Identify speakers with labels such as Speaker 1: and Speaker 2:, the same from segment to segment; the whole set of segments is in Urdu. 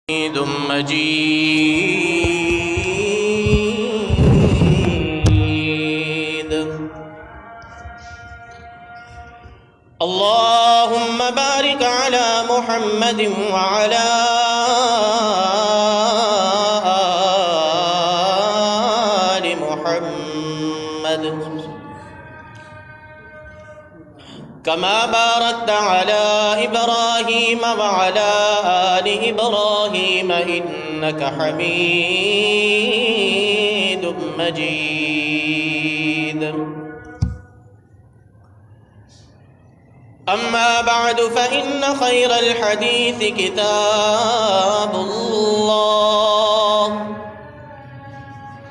Speaker 1: حميد مجيد. اللهم بارك على محمد وعلى آل محمد كما باركت على إبراهيم وعلى آل إبراهيم إنك حميد مجيد. أما بعد فإن خير الحديث كتاب الله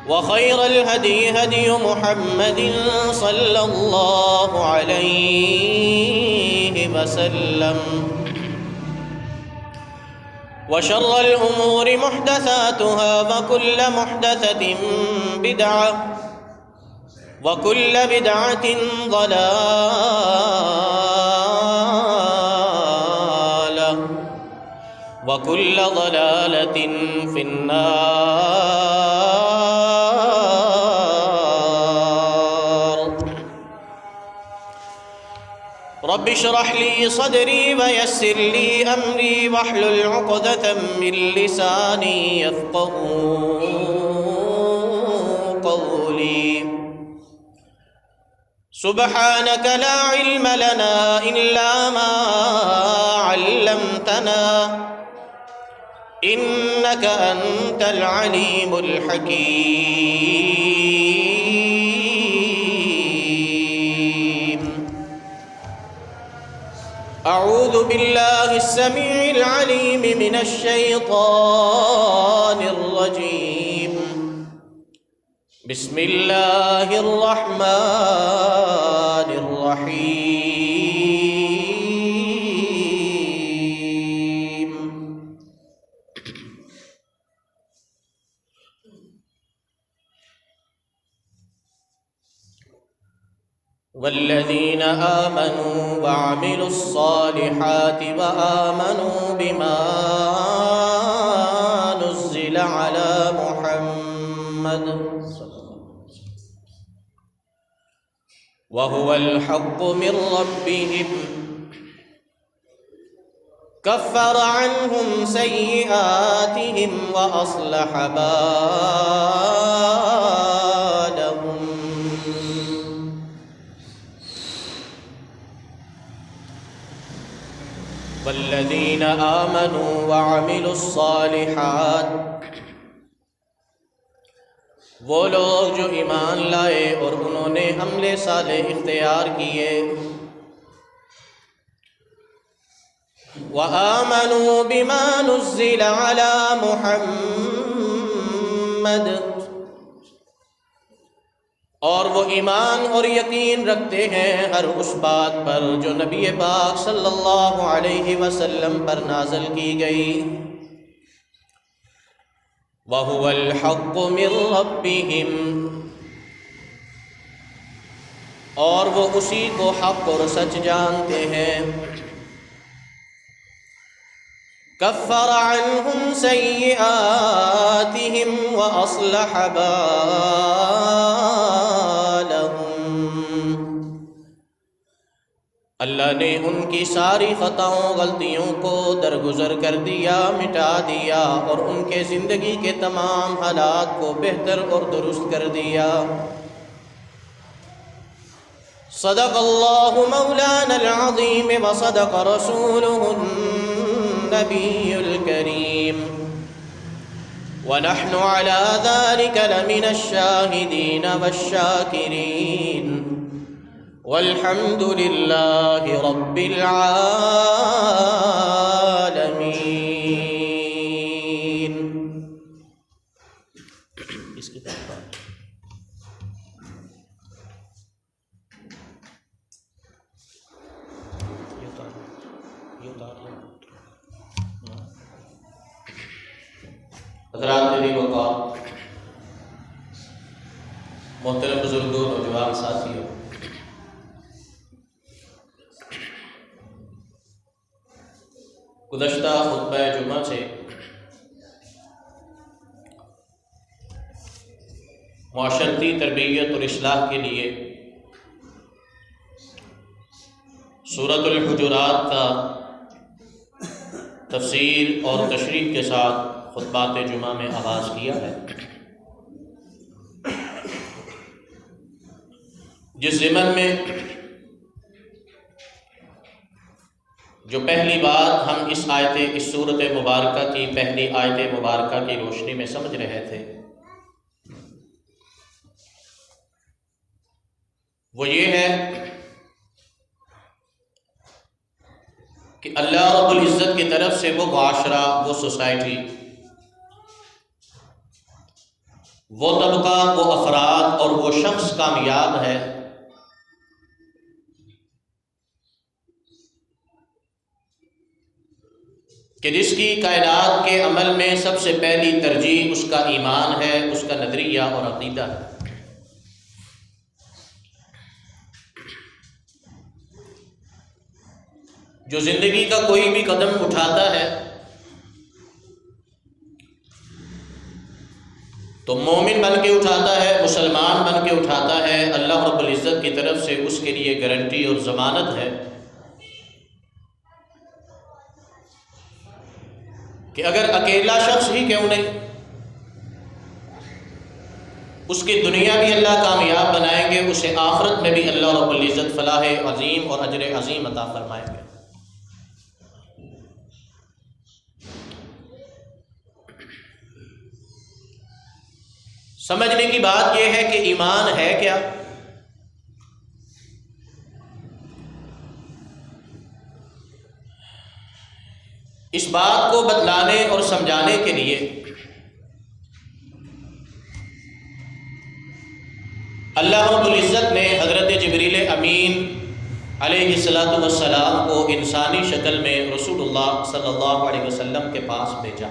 Speaker 1: وخير الهدي هدي محمد صلى الله عليه وسلم وشر الأمور محدثاتها وكل محدثة بدعة وكل بدعة ضلالة وكل ضلالة في النار. رب اشرح لي صدري ويسر لي أمري واحلل عقدة من لساني يفقهوا قولي. سبحانك لا علم لنا إلا ما علمتنا إنك أنت العليم الحكيم. أعوذ بالله السميع العليم من الشيطان الرجيم. بسم الله الرحمن الرحيم. والذين آمنوا وعملوا الصالحات وآمنوا بما نزل على محمد وهو الحق من ربهم كفر عنهم سيئاتهم وأصلح بالهم. والذين آمنوا وعملوا الصالحات، وہ لوگ جو ایمان لائے اور انہوں نے عمل صالح اختیار کیے. وآمنوا بما نزل على محمد، اور وہ ایمان اور یقین رکھتے ہیں ہر اس بات پر جو نبی پاک صلی اللہ علیہ وسلم پر نازل کی گئی. وَهُوَ الْحَقُّ مِنْ رَبِّهِمْ، اور وہ اسی کو حق اور سچ جانتے ہیں. كَفَّرَ عَنْهُمْ سَيِّئَاتِهِمْ وَأَصْلَحَ بَالَهُمْ، اللہ نے ان کی ساری خطاؤں غلطیوں کو درگزر کر دیا، مٹا دیا، اور ان کے زندگی کے تمام حالات کو بہتر اور درست کر دیا. صدق اللہ مولانا العظیم وصدق رسولہ النبی الکریم، ونحن على ذلك لمن الشاہدین والشاکرین، والحمد للہ رب العالمین. اس کتاب کا حضرات میری وقار، محترم بزرگوں، نوجوان ساتھیوں، گزشتہ خطبہ جمعہ سے معاشرتی تربیت اور اصلاح کے لیے سورۃ الحجرات کا تفسیر اور تشریح کے ساتھ خطبات جمعہ میں آغاز کیا ہے، جس ضمن میں جو پہلی بات ہم اس سورۃ مبارکہ کی پہلی آیت مبارکہ کی روشنی میں سمجھ رہے تھے وہ یہ ہے کہ اللہ رب العزت کی طرف سے وہ معاشرہ، وہ سوسائٹی، وہ طبقہ، وہ افراد اور وہ شخص کامیاب ہے کہ جس کی کائنات کے عمل میں سب سے پہلی ترجیح اس کا ایمان ہے، اس کا نظریہ اور عقیدہ ہے۔ جو زندگی کا کوئی بھی قدم اٹھاتا ہے تو مومن بن کے اٹھاتا ہے، مسلمان بن کے اٹھاتا ہے۔ اللہ رب العزت کی طرف سے اس کے لیے گارنٹی اور ضمانت ہے کہ اگر اکیلا شخص ہی کیوں نہیں، اس کی دنیا بھی اللہ کامیاب بنائیں گے، اسے آخرت میں بھی اللہ رب العزت فلاح عظیم اور اجر عظیم عطا فرمائیں گے۔ سمجھنے کی بات یہ ہے کہ ایمان ہے کیا؟ اس بات کو بتلانے اور سمجھانے کے لیے اللہ رب العزت نے حضرت جبریل امین علیہ الصلاۃ والسلام کو انسانی شکل میں رسول اللہ صلی اللہ علیہ وسلم کے پاس بھیجا۔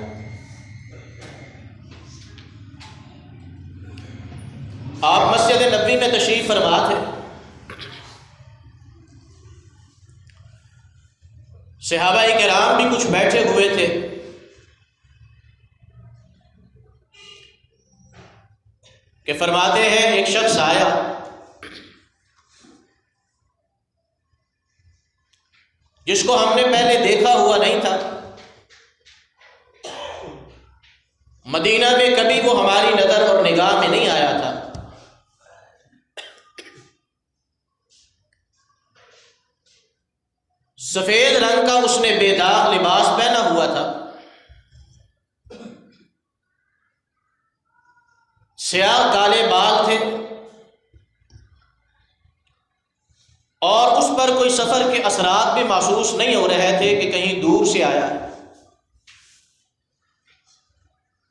Speaker 1: آپ مسجد نبوی میں تشریف فرما تھے، صحابہ کرام بھی کچھ بیٹھے ہوئے تھے، کہ فرماتے ہیں ایک شخص آیا جس کو ہم نے پہلے دیکھا ہوا نہیں تھا، مدینہ میں کبھی وہ ہماری نظر اور نگاہ میں نہیں آیا تھا، سفید رنگ کا اس نے بے داغ لباس پہنا ہوا تھا، سیاہ کالے بال تھے، اور اس پر کوئی سفر کے اثرات بھی محسوس نہیں ہو رہے تھے کہ کہیں دور سے آیا ہے۔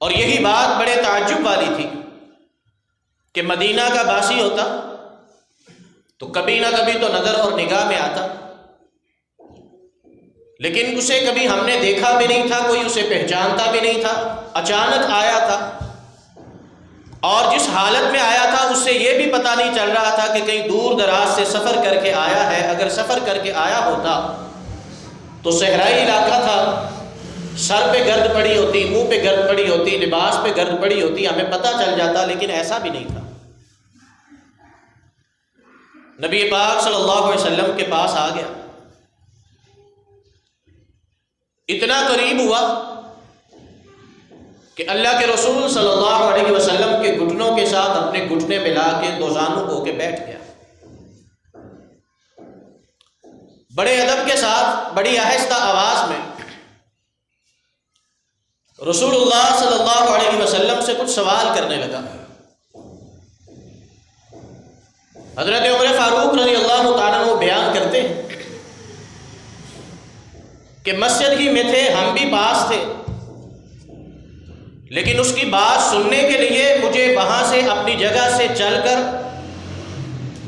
Speaker 1: اور یہی بات بڑے تعجب والی تھی کہ مدینہ کا باسی ہوتا تو کبھی نہ کبھی تو نظر اور نگاہ میں آتا، لیکن اسے کبھی ہم نے دیکھا بھی نہیں تھا، کوئی اسے پہچانتا بھی نہیں تھا، اچانک آیا تھا، اور جس حالت میں آیا تھا اس سے یہ بھی پتہ نہیں چل رہا تھا کہ کہیں دور دراز سے سفر کر کے آیا ہے۔ اگر سفر کر کے آیا ہوتا تو صحرائی علاقہ تھا، سر پہ گرد پڑی ہوتی، منہ پہ گرد پڑی ہوتی، لباس پہ گرد پڑی ہوتی، ہمیں پتہ چل جاتا، لیکن ایسا بھی نہیں تھا۔ نبی پاک صلی اللہ علیہ وسلم کے پاس آ گیا، اتنا قریب ہوا کہ اللہ کے رسول صلی اللہ علیہ وسلم کے گھٹنوں کے ساتھ اپنے گھٹنے ملا کے دو زانو ہو کے بیٹھ گیا، بڑے ادب کے ساتھ بڑی آہستہ آواز میں رسول اللہ صلی اللہ علیہ وسلم سے کچھ سوال کرنے لگا۔ حضرت عمر فاروق رضی اللہ تعالیٰ عنہ بیان کرتے ہیں کہ مسجد ہی میں تھے، ہم بھی پاس تھے، لیکن اس کی بات سننے کے لیے مجھے وہاں سے اپنی جگہ سے چل کر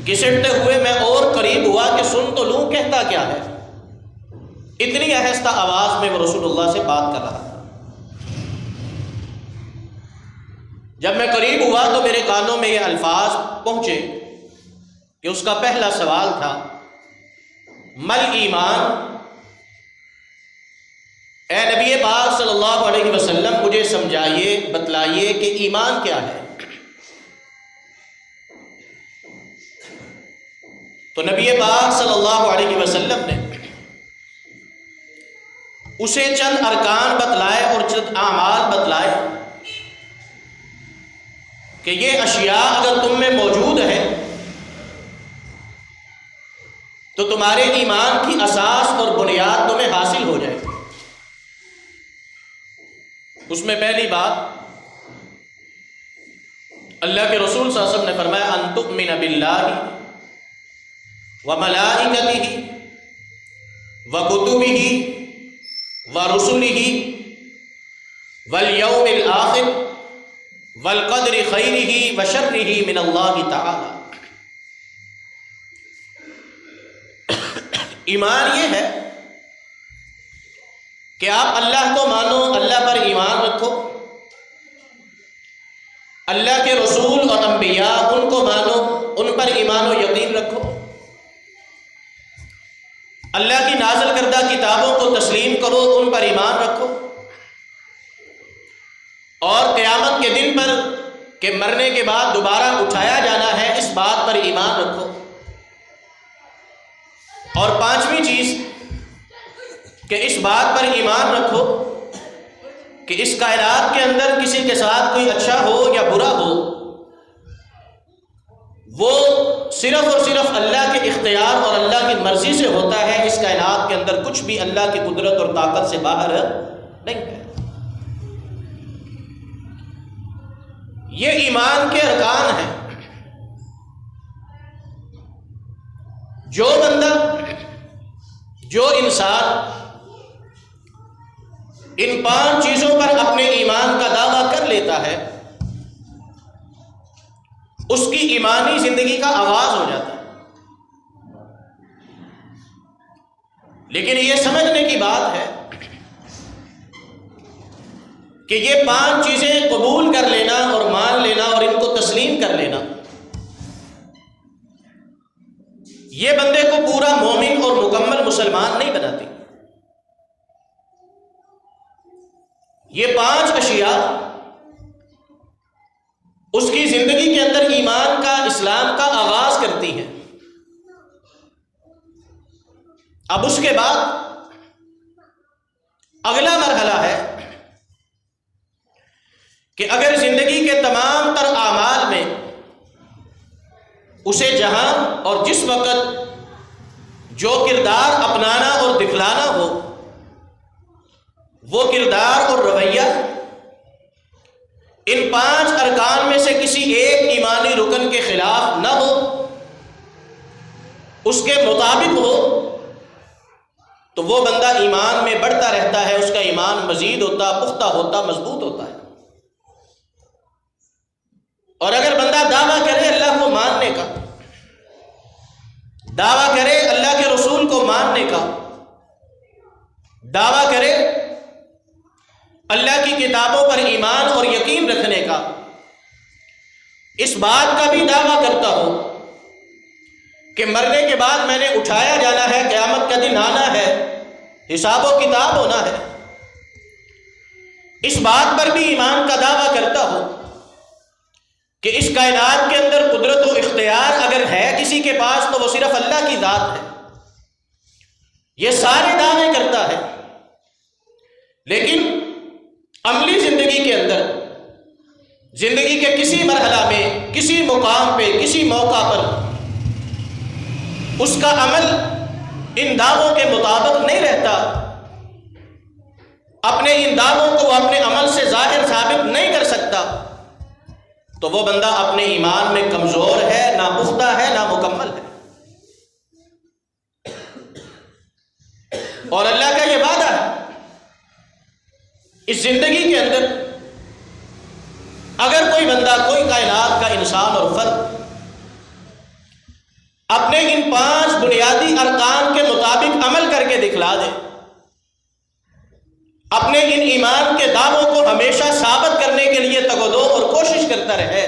Speaker 1: گھسٹتے ہوئے میں اور قریب ہوا کہ سن تو لوں کہتا کیا ہے۔ اتنی آہستہ آواز میں وہ رسول اللہ سے بات کر رہا تھا۔ جب میں قریب ہوا تو میرے کانوں میں یہ الفاظ پہنچے کہ اس کا پہلا سوال تھا مل ایمان، اے نبی پاک صلی اللہ علیہ وسلم مجھے سمجھائیے، بتلائیے کہ ایمان کیا ہے۔ تو نبی پاک صلی اللہ علیہ وسلم نے اسے چند ارکان بتلائے اور چند اعمال بتلائے کہ یہ اشیاء اگر تم میں موجود ہے تو تمہارے ایمان کی اساس اور بنیاد تمہیں حاصل ہو جائے گی۔ اس میں پہلی بات اللہ کے رسول صلی اللہ علیہ وسلم نے فرمایا ان تؤمن باللہ وملائکتہ وکتبہ ورسلہ والیوم الآخر والقدر خیرہ وشرہ من اللہ تعالی۔ ایمان یہ ہے کہ آپ اللہ کو مانو، اللہ پر ایمان رکھو، اللہ کے رسول اور انبیاء ان کو مانو، ان پر ایمان و یقین رکھو، اللہ کی نازل کردہ کتابوں کو تسلیم کرو، ان پر ایمان رکھو، اور قیامت کے دن پر کہ مرنے کے بعد دوبارہ اٹھایا جانا ہے اس بات پر ایمان رکھو، اور پانچویں چیز کہ اس بات پر ایمان رکھو کہ اس کائنات کے اندر کسی کے ساتھ کوئی اچھا ہو یا برا ہو وہ صرف اور صرف اللہ کے اختیار اور اللہ کی مرضی سے ہوتا ہے، اس کائنات کے اندر کچھ بھی اللہ کی قدرت اور طاقت سے باہر نہیں ہے۔ یہ ایمان کے ارکان ہیں۔ جو بندہ، جو انسان ان پانچ چیزوں پر اپنے ایمان کا دعویٰ کر لیتا ہے اس کی ایمانی زندگی کا آغاز ہو جاتا ہے۔ لیکن یہ سمجھنے کی بات ہے کہ یہ پانچ چیزیں قبول کر لینا اور مان لینا اور ان کو تسلیم کر لینا یہ بندے کو پورا مومن اور مکمل مسلمان نہیں بناتی۔ یہ پانچ اشیاء اس کی زندگی کے اندر ایمان کا، اسلام کا آغاز کرتی ہیں۔ اب اس کے بعد اگلا مرحلہ ہے کہ اگر زندگی کے تمام تر اعمال میں اسے جہاں اور جس وقت جو کردار اپنانا اور دکھلانا ہو وہ کردار اور رویہ ان پانچ ارکان میں سے کسی ایک ایمانی رکن کے خلاف نہ ہو، اس کے مطابق ہو، تو وہ بندہ ایمان میں بڑھتا رہتا ہے، اس کا ایمان مزید ہوتا، پختہ ہوتا، مضبوط ہوتا ہے۔ اور اگر بندہ دعویٰ کرے اللہ کو ماننے کا، دعویٰ کرے اللہ کے رسول کو ماننے کا، دعویٰ کرے اللہ کی کتابوں پر ایمان اور یقین رکھنے کا، اس بات کا بھی دعویٰ کرتا ہو کہ مرنے کے بعد میں نے اٹھایا جانا ہے، قیامت کا دن آنا ہے، حساب و کتاب ہونا ہے، اس بات پر بھی ایمان کا دعویٰ کرتا ہو کہ اس کائنات کے اندر قدرت و اختیار اگر ہے کسی کے پاس تو وہ صرف اللہ کی ذات ہے۔ یہ سارے دعوے کرتا ہے، لیکن عملی زندگی کے اندر، زندگی کے کسی مرحلہ میں، کسی مقام پہ، کسی موقع پر اس کا عمل ان دعووں کے مطابق نہیں رہتا، اپنے ان دعووں کو اپنے عمل سے ظاہر ثابت نہیں کر سکتا، تو وہ بندہ اپنے ایمان میں کمزور ہے، نہ پختہ ہے، نہ مکمل ہے۔ اور اللہ کا یہ وعدہ ہے اس زندگی کے اندر اگر کوئی بندہ، کوئی کائنات کا انسان اور فرد اپنے ان پانچ بنیادی ارکان کے مطابق عمل کر کے دکھلا دے، اپنے ان ایمان کے دعووں کو ہمیشہ ثابت کرنے کے لیے تگ و دو اور کوشش کرتا رہے،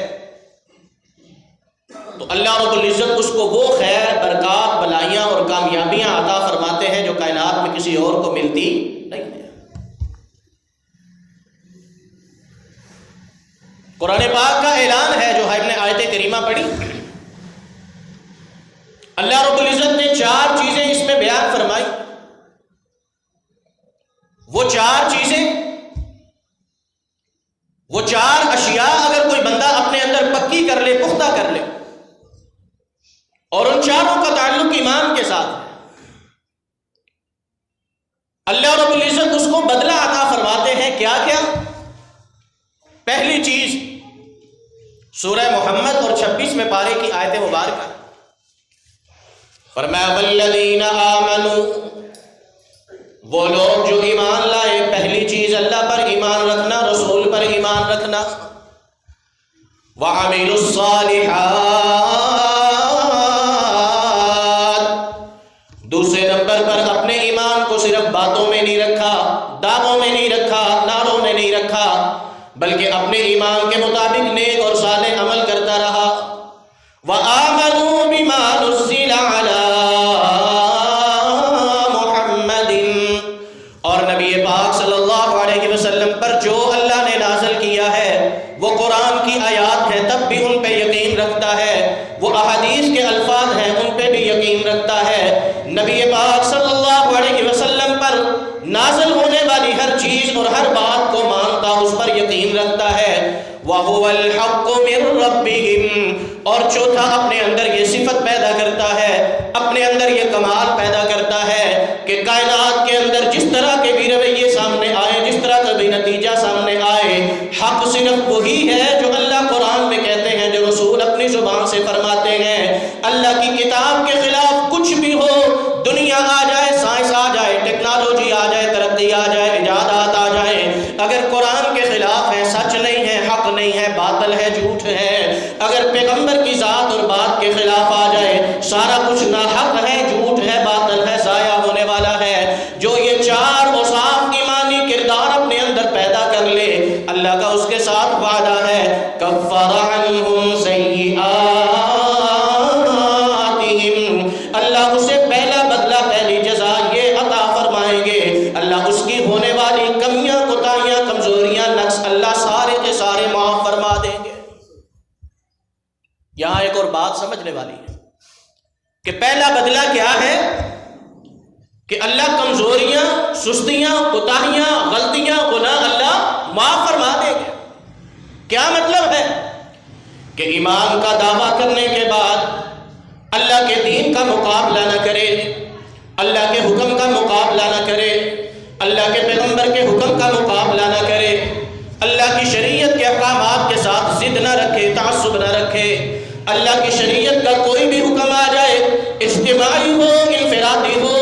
Speaker 1: تو اللہ رب العزت اس کو وہ خیر، برکات، بلائیاں اور کامیابیاں عطا فرماتے ہیں جو کائنات میں کسی اور کو ملتی نہیں ہے۔ قرآن پاک کا اعلان ہے جو ہم نے آیت کریمہ پڑھی، اللہ رب العزت نے 4 چیزیں اس میں بیان فرمائی. وہ 4 چیزیں، وہ 4 اشیاء اگر کوئی بندہ اپنے اندر پکی کر لے، پختہ کر لے، اور ان 4 کا تعلق ایمان کے ساتھ ہے، اللہ رب العزت اس کو بدلہ عطا فرماتے ہیں. کیا کیا؟ پہلی چیز سورہ محمد اور 26ویں پارے کی آیت مبارکہ، فرمایا والذین آمنوا، وہ لوگ جو ایمان لائے. پہلی چیز اللہ پر ایمان رکھنا، رسول پر ایمان رکھنا. وعملوا الصالحات، دوسرے نمبر پر اپنے ایمان کو صرف باتوں میں نہیں رکھا، دعووں میں نہیں رکھا، نعروں میں نہیں رکھا، بلکہ اپنے ایمان کے مطابق نیک اور صالح عمل کرتا رہا. وآمنوا بما نزل علی محمد، اور نبی پاک صلی اللہ علیہ وسلم پر جو اللہ نے نازل کیا ہے وہ قرآن کی آیات ہیں، تب بھی ان پہ یقین رکھتا ہے. وہ احادیث کے الفاظ ہیں، ان پہ بھی یقین رکھتا ہے. نبی پاک صلی اللہ علیہ وسلم پر نازل ہونے والی ہر چیز اور ہر بات کو مانتا، اس پر یقین رکھتا ہے. وَهُوَ الْحَقُّ مِنْ رَبِّهِمْ، اور چوتھا اپنے اندر یہ صفت پیدا کرتا ہے، اپنے اندر یہ کمال پیدا کرتا ہے کہ کائنات کے اندر جس طرح کے بھی رویے سامنے آئے، جس طرح کا بھی نتیجہ سامنے آئے، حق صرف وہی ہے جو اللہ قرآن میں کہتے ہیں، جو رسول اپنی زبان سے فرماتے ہیں. اللہ کی کتاب کے خلاف کچھ بھی ہو، دنیا آ جائے، سائنس آ جائے، ٹیکنالوجی آ جائے، ترقی آ جائے، ایجادات آ جائیں، اگر قرآن کے خلاف ہے، سچ نہیں ہے، حق نہیں ہے، باطل ہے، جھوٹ ہے، اگر پیغمبر کی ذات اور بات کے خلاف آ جائے، سارا کچھ ناحق ہے، جھوٹ ہے، باطل ہے، ضائع ہونے والا ہے. جو یہ 4 اوصاف ایمانی کردار اپنے اندر پیدا کر لے، اللہ کا اس کے ساتھ وعدہ ہے کفر عنہم سیئاتہم، اللہ اسے پہلا بدلہ، پہلی جزا یہ عطا فرمائیں گے. اللہ اس کی ہونے والی کمیاں، کوتاہیاں، کمزوریاں، نقص اللہ سارے کے سارے معاف فرما دیں گے. یہاں ایک اور بات سمجھنے والی ہے کہ پہلا بدلہ کیا ہے کہ اللہ کمزوریاں، سستیاں، کوتاہیاں، غلطیاں، گناہ اللہ معاف فرما دیں گے. کیا مطلب ہے؟ کہ ایمان کا دعویٰ کرنے کے بعد اللہ کے دین کا مقابلہ نہ کرے، اللہ کے حکم کا مقابلہ نہ کرے، اللہ کے پیغمبر کے حکم کا مقابلہ نہ کرے، اللہ کی شریعت کے احکامات کے ساتھ ضد نہ رکھے، تعصب نہ رکھے. اللہ کی شریعت کا کوئی بھی حکم آ جائے، اجتماعی ہو، انفرادی ہو،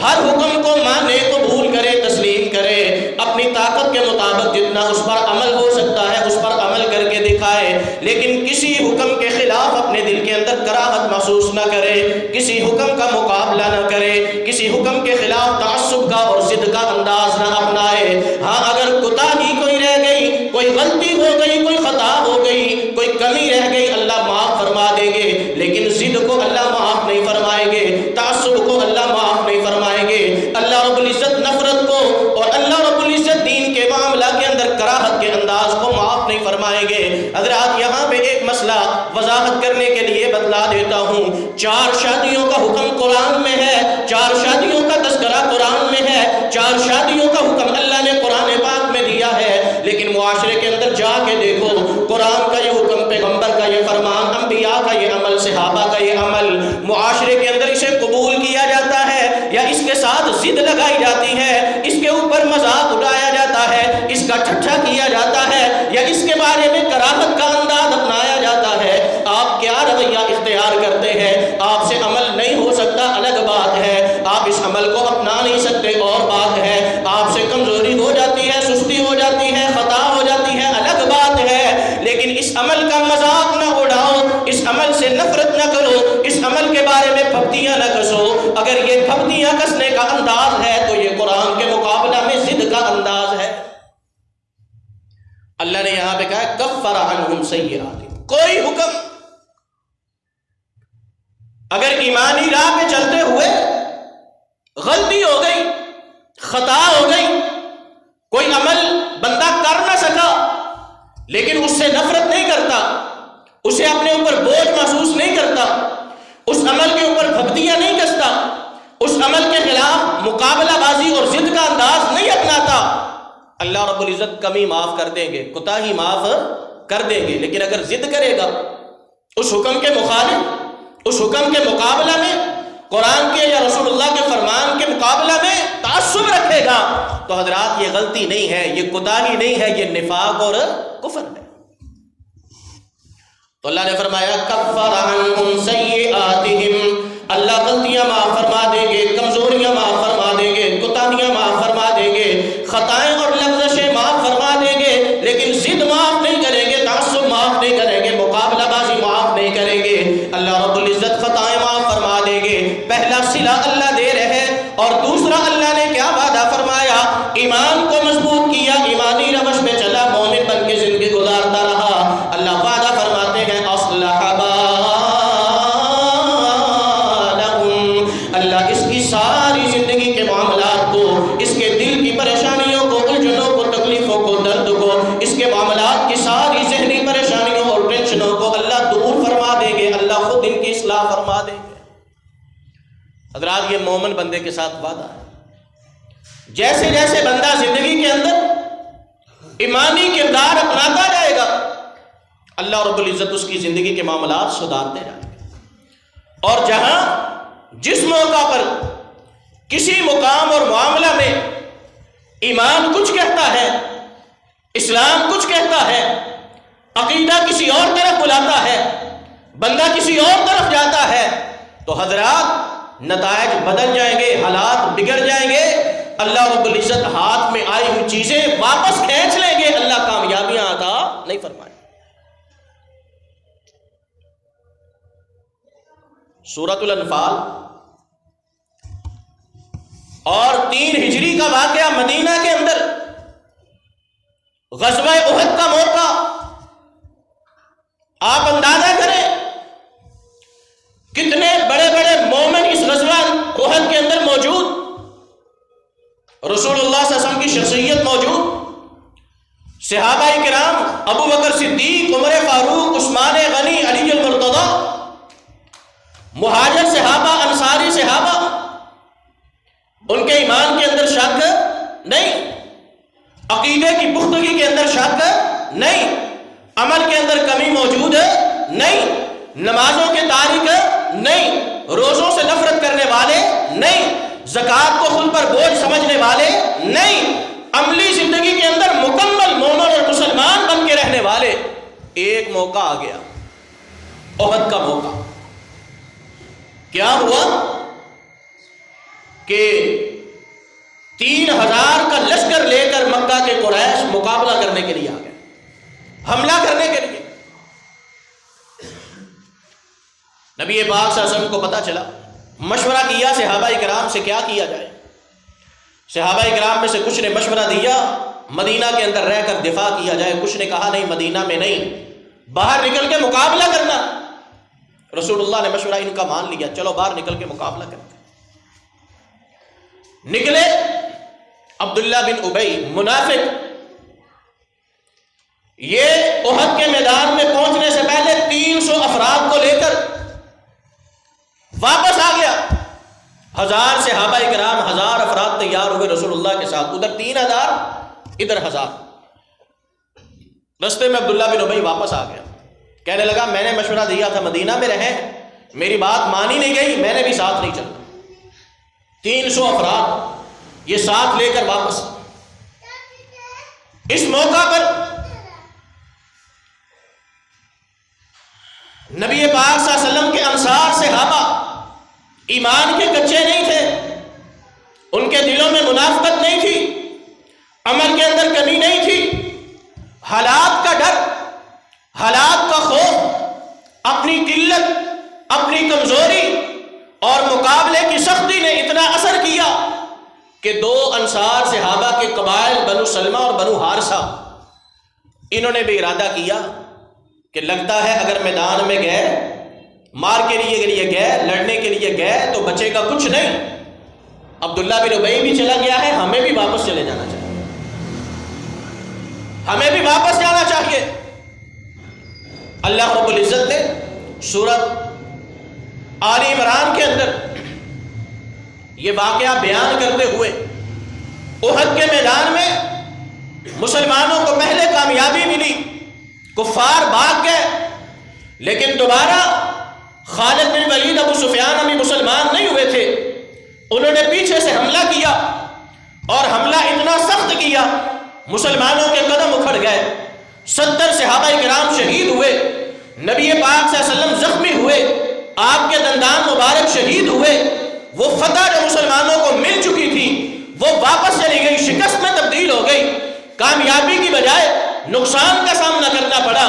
Speaker 1: ہر حکم کو مانے، قبول کرے، تسلیم کرے، اپنی طاقت کے مطابق جتنا اس پر عمل ہو سکتا ہے اس پر عمل کر کے دکھائے، لیکن کسی حکم کے خلاف اپنے دل کے اندر کراہت محسوس نہ کرے، کسی حکم کا مقابلہ نہ کرے، کسی حکم کے خلاف تعصب کا اور ضد کا انداز نہ اپنائے. ہاں اگر کوتاہی کوئی رہ گئی، کوئی غلطی ہو گئی، کوئی خطا ہو گئی، کوئی کمی رہ گئی، اللہ معاف فرما دیں گے، لیکن ضد کو اللہ معاف نہیں فرمائیں گے، تعصب کو اللہ معاف نہیں فرمائیں گے. اللہ رب العزت نفرت کو اور اللہ رب العزت دین کے معاملہ کے اندر کراہت کے انداز کو معاف نہیں فرمائیں گے. حضرات یہاں پہ ایک مسئلہ وضاحت کرنے کے لیے بتلا دیتا ہوں. 4 شادیوں کا حکم قرآن میں ہے، 4 شادیوں کا تذکرہ قرآن میں ہے، 4 شادیوں کا حکم اللہ نے قرآن پاک میں دیا ہے، لیکن معاشرے کے اندر جا کے دیکھو، قرآن کا یہ حکم، پیغمبر کا یہ فرمان، انبیاء کا یہ عمل، صحابہ کا یہ عمل، معاشرے کے اندر اسے قبول کیا جاتا ہے یا اس کے ساتھ ضد لگائی جاتی ہے، اس کے اوپر مذاق اڑایا جاتا ہے، اس کا ٹھٹھا کیا جاتا ہے یا اس کے بارے میں کراہت کا انداز اپنایا جاتا ہے. آپ کیا رویہ اختیار کرتے ہیں؟ آپ سے عمل نہیں ہو سکتا، الگ بات ہے، آپ اس عمل کو اپنا نہیں سکتے، اور بات ہے، آپ سے کمزوری ہو جاتی ہے، سستی ہو جاتی ہے، خطا ہو جاتی ہے، الگ بات ہے، لیکن اس عمل کا مذاق نہ اڑاؤ، اس عمل سے نفرت نہ کرو، اس عمل کے بارے میں پھپتیاں نہ کسو. اگر یہ پھپتیاں کسنے کا انداز ہے تو یہ قرآن کے مقابلہ میں ضد کا انداز ہے. اللہ نے یہاں پہ کہا کفر عنہم سیئاتہم. کوئی حکم اگر ایمانی راہ پہ چلتے ہوئے غلطی ہو گئی، خطا ہو گئی، کوئی عمل بندہ کر نہ سکا لیکن اس سے نفرت نہیں کرتا، اسے اپنے اوپر بوجھ محسوس نہیں کرتا، اس عمل کے اوپر اللہ رب العزت کمی معاف کر دیں گے، کوتاہی معاف کر دیں گے، لیکن اگر ضد کرے گا اس حکم کے مخالف، اس حکم کے مقابلہ میں، قرآن کے یا رسول اللہ کے فرمان کے مقابلہ میں تعصب رکھے گا، تو حضرات یہ غلطی نہیں ہے، یہ کوتاہی نہیں ہے، یہ نفاق اور کفر ہے۔ تو اللہ نے فرمایا کفر عنہم سیئاتہم، اللہ غلطیاں معاف فرما دیں گے، کمزوریاں معاف فرما دیں گے، کوتاہیاں معاف فرما دیں گے، خطائیں اور لغزشیں معاف فرما دیں گے، لیکن ضد معاف نہیں کریں گے، تعصب معاف نہیں کریں گے، مقابلہ بازی معاف نہیں کریں گے۔ اللہ رب العزت خطائیں معاف فرما دیں گے۔ پہلا صلہ اللہ دے رہے، اور دوسرا اللہ نے کیا وعدہ فرمایا؟ ایمان کو مضبوط کیا، ایمانی روش میں چلا، مومن بن کے زندگی گزارتا رہا۔ اللہ وعدہ فرماتے ہیں اصلح بالہم، اللہ اس کی ساری زندگی کے معاملات کو، اس کے دل کی پریشانیوں کو، الجھنوں کو، تکلیفوں کو، درد کو، اس کے معاملات کی ساری ذہنی پریشانیوں اور ٹینشنوں کو اللہ دور فرما دیں گے، اللہ خود ان کی اصلاح فرما دیں گے۔ حضرات یہ مومن بندے کے ساتھ وعدہ ہے۔ جیسے جیسے بندہ زندگی کے اندر ایمانی کردار اپناتا جائے گا، اللہ رب العزت اس کی زندگی کے معاملات سدھارتے جائیں گے، اور جہاں جس موقع پر کسی مقام اور معاملہ میں ایمان کچھ کہتا ہے، اسلام کچھ کہتا ہے، عقیدہ کسی اور طرف بلاتا ہے، بندہ کسی اور طرف جاتا ہے، تو حضرات نتائج بدل جائیں گے، حالات بگڑ جائیں گے، اللہ رب العزت ہاتھ میں آئی ہوئی چیزیں واپس کھینچ لیں گے، اللہ کامیابیاں عطا نہیں فرمائے۔ سورۃ الانفال اور 3 ہجری کا واقعہ مدینہ کے اندر، غزوہ احد کا موقع، آپ اندازہ کریں کتنے بڑے بڑے مومن اس غزوہ احد کے اندر موجود، رسول اللہ صلی اللہ علیہ وسلم کی شخصیت موجود، صحابہ کرام ابو بکر صدیق، عمر فاروق، عثمان غنی، علی المرتضی، مہاجر صحابہ، انصاری صحابہ، ان کے ایمان کے اندر شک نہیں، عقیدے کی پختگی کے اندر شک نہیں، عمل کے اندر کمی موجود نہیں، نمازوں کے تارک نہیں، روزوں سے نفرت کرنے والے نہیں، زکوٰۃ کو خود پر بوجھ سمجھنے والے نہیں، عملی زندگی کے اندر مکمل مومن اور مسلمان بن کے رہنے والے۔ ایک موقع آ گیا، احد کا موقع۔ کیا ہوا کہ 3000 کا لشکر لے کر مکہ کے قریش مقابلہ کرنے کے لیے آ گئے، حملہ کرنے کے لیے۔ نبی پاک صلی اللہ علیہ وسلم کو پتہ چلا، مشورہ کیا صحابہ کرام سے کیا کیا جائے۔ صحابہ کرام میں سے کچھ نے مشورہ دیا مدینہ کے اندر رہ کر دفاع کیا جائے، کچھ نے کہا نہیں، مدینہ میں نہیں، باہر نکل کے مقابلہ کرنا۔ رسول اللہ نے مشورہ ان کا مان لیا، چلو باہر نکل کے مقابلہ کرتے۔ نکلے عبداللہ بن ابی منافق، یہ احد کے میدان میں پہنچنے سے پہلے 300 افراد کو لے کر واپس آ گیا۔ 1000 صحابہ کرام، 1000 افراد تیار ہوئے رسول اللہ کے ساتھ، ادھر 3000 ادھر 1000۔ رستے میں عبداللہ بن ابی واپس آ گیا، کہنے لگا میں نے مشورہ دیا تھا مدینہ میں رہیں، میری بات مانی نہیں گئی، میں نے بھی ساتھ نہیں چلنا۔ 300 افراد یہ ساتھ لے کر واپس۔ اس موقع پر نبی پاک صلی اللہ علیہ وسلم کے انصار صحابہ ایمان کے کچے نہیں تھے، ان کے دلوں میں منافقت نہیں تھی، عمل کے اندر کمی نہیں تھی، حالات کا ڈر، حالات کا خوف، اپنی قلت، اپنی کمزوری اور مقابلے کی سختی نے اتنا اثر کیا کہ 2 انصار صحابہ کے قبائل بنو سلمہ اور بنو حارثہ، انہوں نے بھی ارادہ کیا کہ لگتا ہے اگر میدان میں گئے، مار کے لیے گئے، لڑنے کے لیے گئے تو بچے گا کچھ نہیں۔ عبداللہ بن ابی بھی چلا گیا ہے، ہمیں بھی واپس چلے جانا چاہیے، ہمیں بھی واپس جانا چاہیے۔ اللہ رب العزت نے سورۃ آل عمران کے اندر یہ واقعہ بیان کرتے ہوئے احد کے میدان میں مسلمانوں کو پہلے کامیابی ملی، کفار بھاگ گئے، لیکن دوبارہ خالد بن ولید ابو سفیان ابھی مسلمان نہیں ہوئے تھے، انہوں نے پیچھے سے حملہ کیا اور حملہ اتنا سخت کیا مسلمانوں کے قدم اکھڑ گئے، 70 صحابہ کرام شہید ہوئے، نبی پاک صلی اللہ علیہ وسلم زخمی ہوئے، آپ کے دندان مبارک شہید ہوئے۔ وہ فتح جو مسلمانوں کو مل چکی تھی وہ واپس چلی گئی، شکست میں تبدیل ہو گئی، کامیابی کی بجائے نقصان کا سامنا کرنا پڑا۔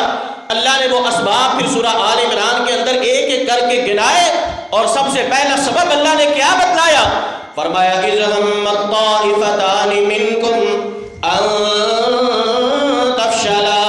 Speaker 1: اللہ نے وہ اسباب پھر سورہ آل عمران کے اندر ایک ایک کر کے گنائے، اور سب سے پہلا سبب اللہ نے کیا بتلایا؟ فرمایا اذ همت طائفتان منکم ان تفشلا۔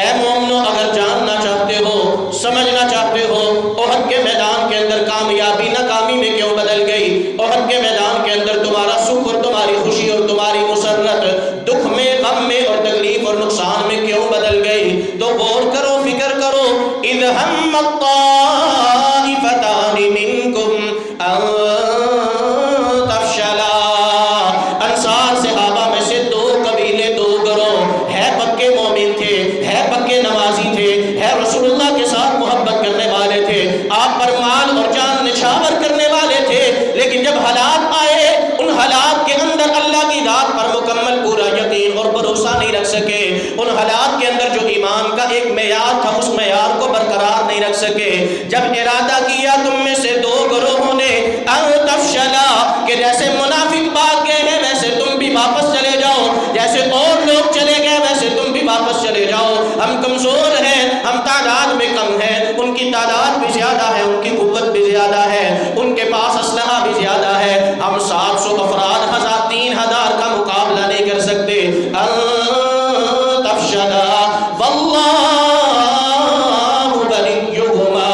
Speaker 1: اے مومنو، اگر جاننا چاہتے ہو، سمجھنا چاہتے ہو احد کے میدان کے اندر کامیابی ناکامی میں کیوں بدل گئی، احد کے میدان کے اندر تمہارا سکھ اور تمہاری خوشی اور تمہاری مسرت دکھ میں، غم میں اور تکلیف اور نقصان میں کیوں بدل گئی، تو غور کرو، فکر کرو۔ اذ همت طائفتان منکم ان تفشلا۔ انصار صحابہ میں سے دو قبیلے، دو گروہ ہے، پکے مومن تھے، ہے پکے نمازی تھے، ہے رسول اللہ کے ساتھ محبت کرنے والے تھے، آپ پر مال اور جان نچھاور کرنے والے تھے، لیکن جب حالات آئے ان حالات کے اندر اللہ کی ذات پر مکمل پورا یقین اور بھروسہ نہیں رکھ سکے، ان حالات کے اندر جو ایمان کا ایک معیار تھا اس معیار کو برقرار نہیں رکھ سکے۔ جب ارادہ کیا تم میں سے دو گروہوں نے ان تفشلا، کہ جیسے منافق بھاگ گئے ہیں ویسے تم بھی واپس چلے جاؤ، جیسے اور لوگ چلے گئے ویسے تم بھی واپس چلے جاؤ، ہم کمزور ہیں، ہم تعداد میں کم ہیں، ان کی تعداد بھی زیادہ ہے، ان کی قوت بھی زیادہ ہے، ان کے پاس اسلحہ بھی زیادہ ہے، ہم 700 افراد 3000 کا مقابلہ نہیں کر سکتے۔ ان تفشلا واللہ ولیہما۔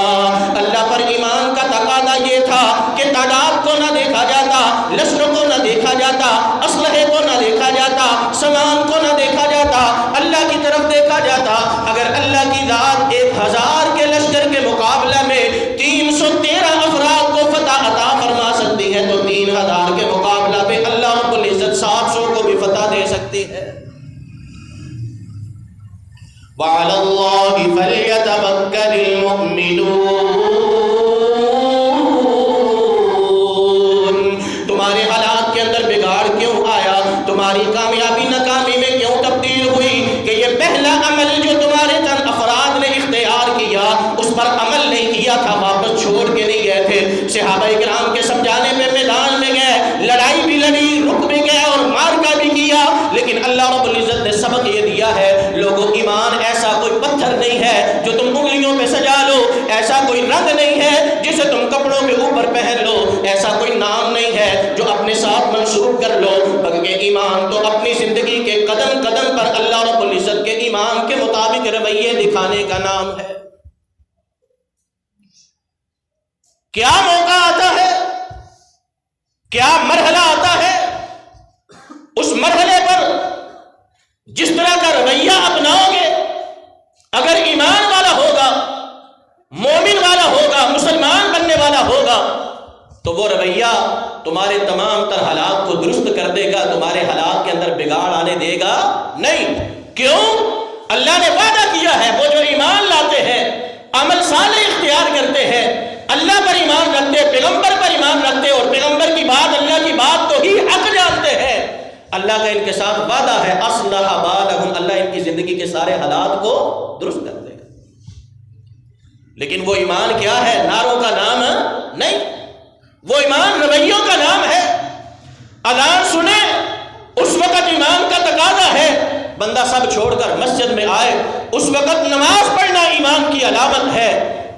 Speaker 1: اللہ پر ایمان کا تقاضا یہ تھا کہ تعداد کو نہ دیکھا جاتا، لشکر کو نہ دیکھا جاتا، اسلحے کو نہ دیکھا جاتا، سامان کو نہ دیکھا جاتا، اللہ کی طرف دیکھا جاتا۔ اگر اللہ کی ذات 1000 کے لشکر کے مقابلہ میں 313 افراد کو فتح عطا فرما سکتی ہے، تو 3000 کے مقابلہ میں اللہ رب العزت 700 کو بھی فتح دے سکتی ہے۔ وعلی اللہ فلیتوکل المؤمنون۔ تمہارے حالات کے اندر بگاڑ کیوں آیا، تمہاری کامیابی ناکامی میں کیوں تبدیل ہوئی، کہ یہ پہلا عمل جو تمہارے چند افراد نے اختیار کیا اس پر عمل نہیں کیا تھا، واپس چھوڑ کے نہیں گئے تھے، صحابہ کرام کے سمجھانے پہ میدان میں گئے، لڑائی بھی لڑی، رک بھی گئے اور مارکا بھی کیا، لیکن اللہ رب العزت نے سبق یہ دیا ہے، لوگوں ایمان ایسا کوئی پتھر نہیں ہے جو تم انگلیوں پہ سجا لو، ایسا کوئی رنگ نہیں ہے جسے تم کپڑوں کے اوپر پہن لو، ایسا کوئی نام نہیں ہے جو اپنے ساتھ منسوب کر لو، بلکہ ایمان تو اپنی زندگی کے قدم قدم پر اللہ رب العزت کے ایمان کے مطابق رویے دکھانے کا نام ہے۔ کیا موقع آتا ہے، کیا مرحلہ آتا ہے، اس مرحلے پر جس طرح کا رویہ اپناؤ گے، اگر ایمان والا ہوگا، مومن والا ہوگا، مسلمان بننے والا ہوگا، تو وہ رویہ تمہارے تمام تر حالات کو درست کر دے گا، تمہارے حالات کے اندر بگاڑ آنے دے گا نہیں۔ کیوں؟ اللہ نے وعدہ کیا ہے، وہ جو ایمان لاتے ہیں، عمل صالح اختیار کرتے ہیں، اللہ پر ایمان رکھتے، پیغمبر پر ایمان رکھتے، اور پیغمبر کی بات اللہ کی بات کو ہی حق جانتے ہیں، اللہ کا ان کے ساتھ وعدہ ہے اصلح بالہم، اللہ ان کی زندگی کے سارے حالات کو درست کر دے گا۔ لیکن وہ ایمان کیا ہے؟ نعروں کا نام نہیں، وہ ایمان رویوں کا نام ہے۔ اذان سنے اس وقت ایمان کا تقاضا ہے، بندہ سب چھوڑ کر مسجد میں آئے، اس وقت نماز پڑھنا ایمان کی علامت ہے۔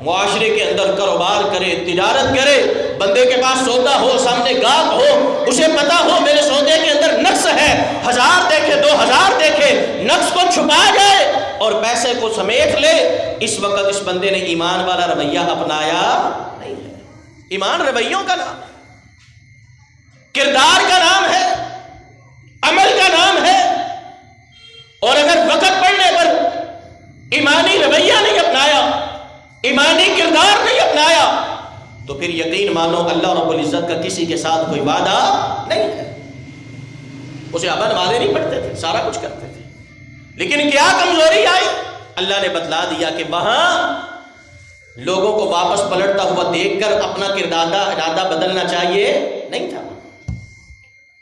Speaker 1: معاشرے کے اندر کاروبار کرے، تجارت کرے، بندے کے پاس سودا ہو، سامنے گاہک ہو، اسے پتا ہو میرے سودے کے اندر نقص ہے، 1000 دیکھے 2000 دیکھے، نقص کو چھپا جائے اور پیسے کو سمیٹ لے، اس وقت اس بندے نے ایمان والا رویہ اپنایا نہیں ہے۔ ایمان رویوں کا نام ہے، کردار کا نام ہے، عمل کا نام ہے، اور اگر وقت پڑنے پر ایمانی رویہ نہیں اپنایا، ایمانی کردار نہیں اپنایا، تو پھر یقین مانو اللہ رب العزت کا کسی کے ساتھ کوئی وعدہ نہیں ہے۔ وہ صحابہ نمازیں نہیں پڑھتے تھے، سارا کچھ کرتے تھے، لیکن کیا کمزوری آئی؟ اللہ نے بتلا دیا کہ وہاں لوگوں کو واپس پلٹتا ہوا دیکھ کر اپنا ارادہ بدلنا چاہیے نہیں تھا،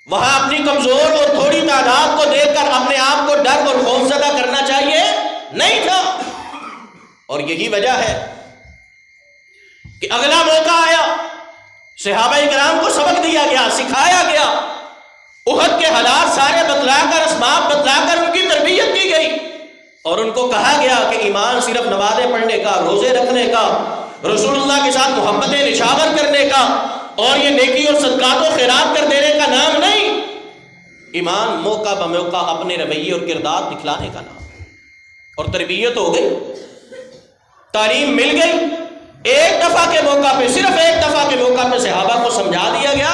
Speaker 1: وہاں اپنی کمزور اور تھوڑی تعداد کو دیکھ کر اپنے آپ کو ڈر اور خوف زدہ کرنا چاہیے نہیں تھا۔ اور یہی وجہ ہے کہ اگلا موقع آیا، صحابہ کرام کو سبق دیا گیا، سکھایا گیا، احد کے حالات سارے بتلا کر، اسباب بتلا کر ان کی تربیت کی گئی، اور ان کو کہا گیا کہ ایمان صرف نمازیں پڑھنے کا، روزے رکھنے کا، رسول اللہ کے ساتھ محبتیں نشاور کرنے کا اور یہ نیکی اور صدقات و خیرات کر دینے کا نام نہیں، ایمان موقع بموقع اپنے رویے اور کردار دکھلانے کا نام۔ اور تربیت ہو گئی، تعلیم مل گئی، ایک دفعہ کے موقع پہ، صرف ایک دفعہ کے موقع پہ صحابہ کو سمجھا دیا گیا۔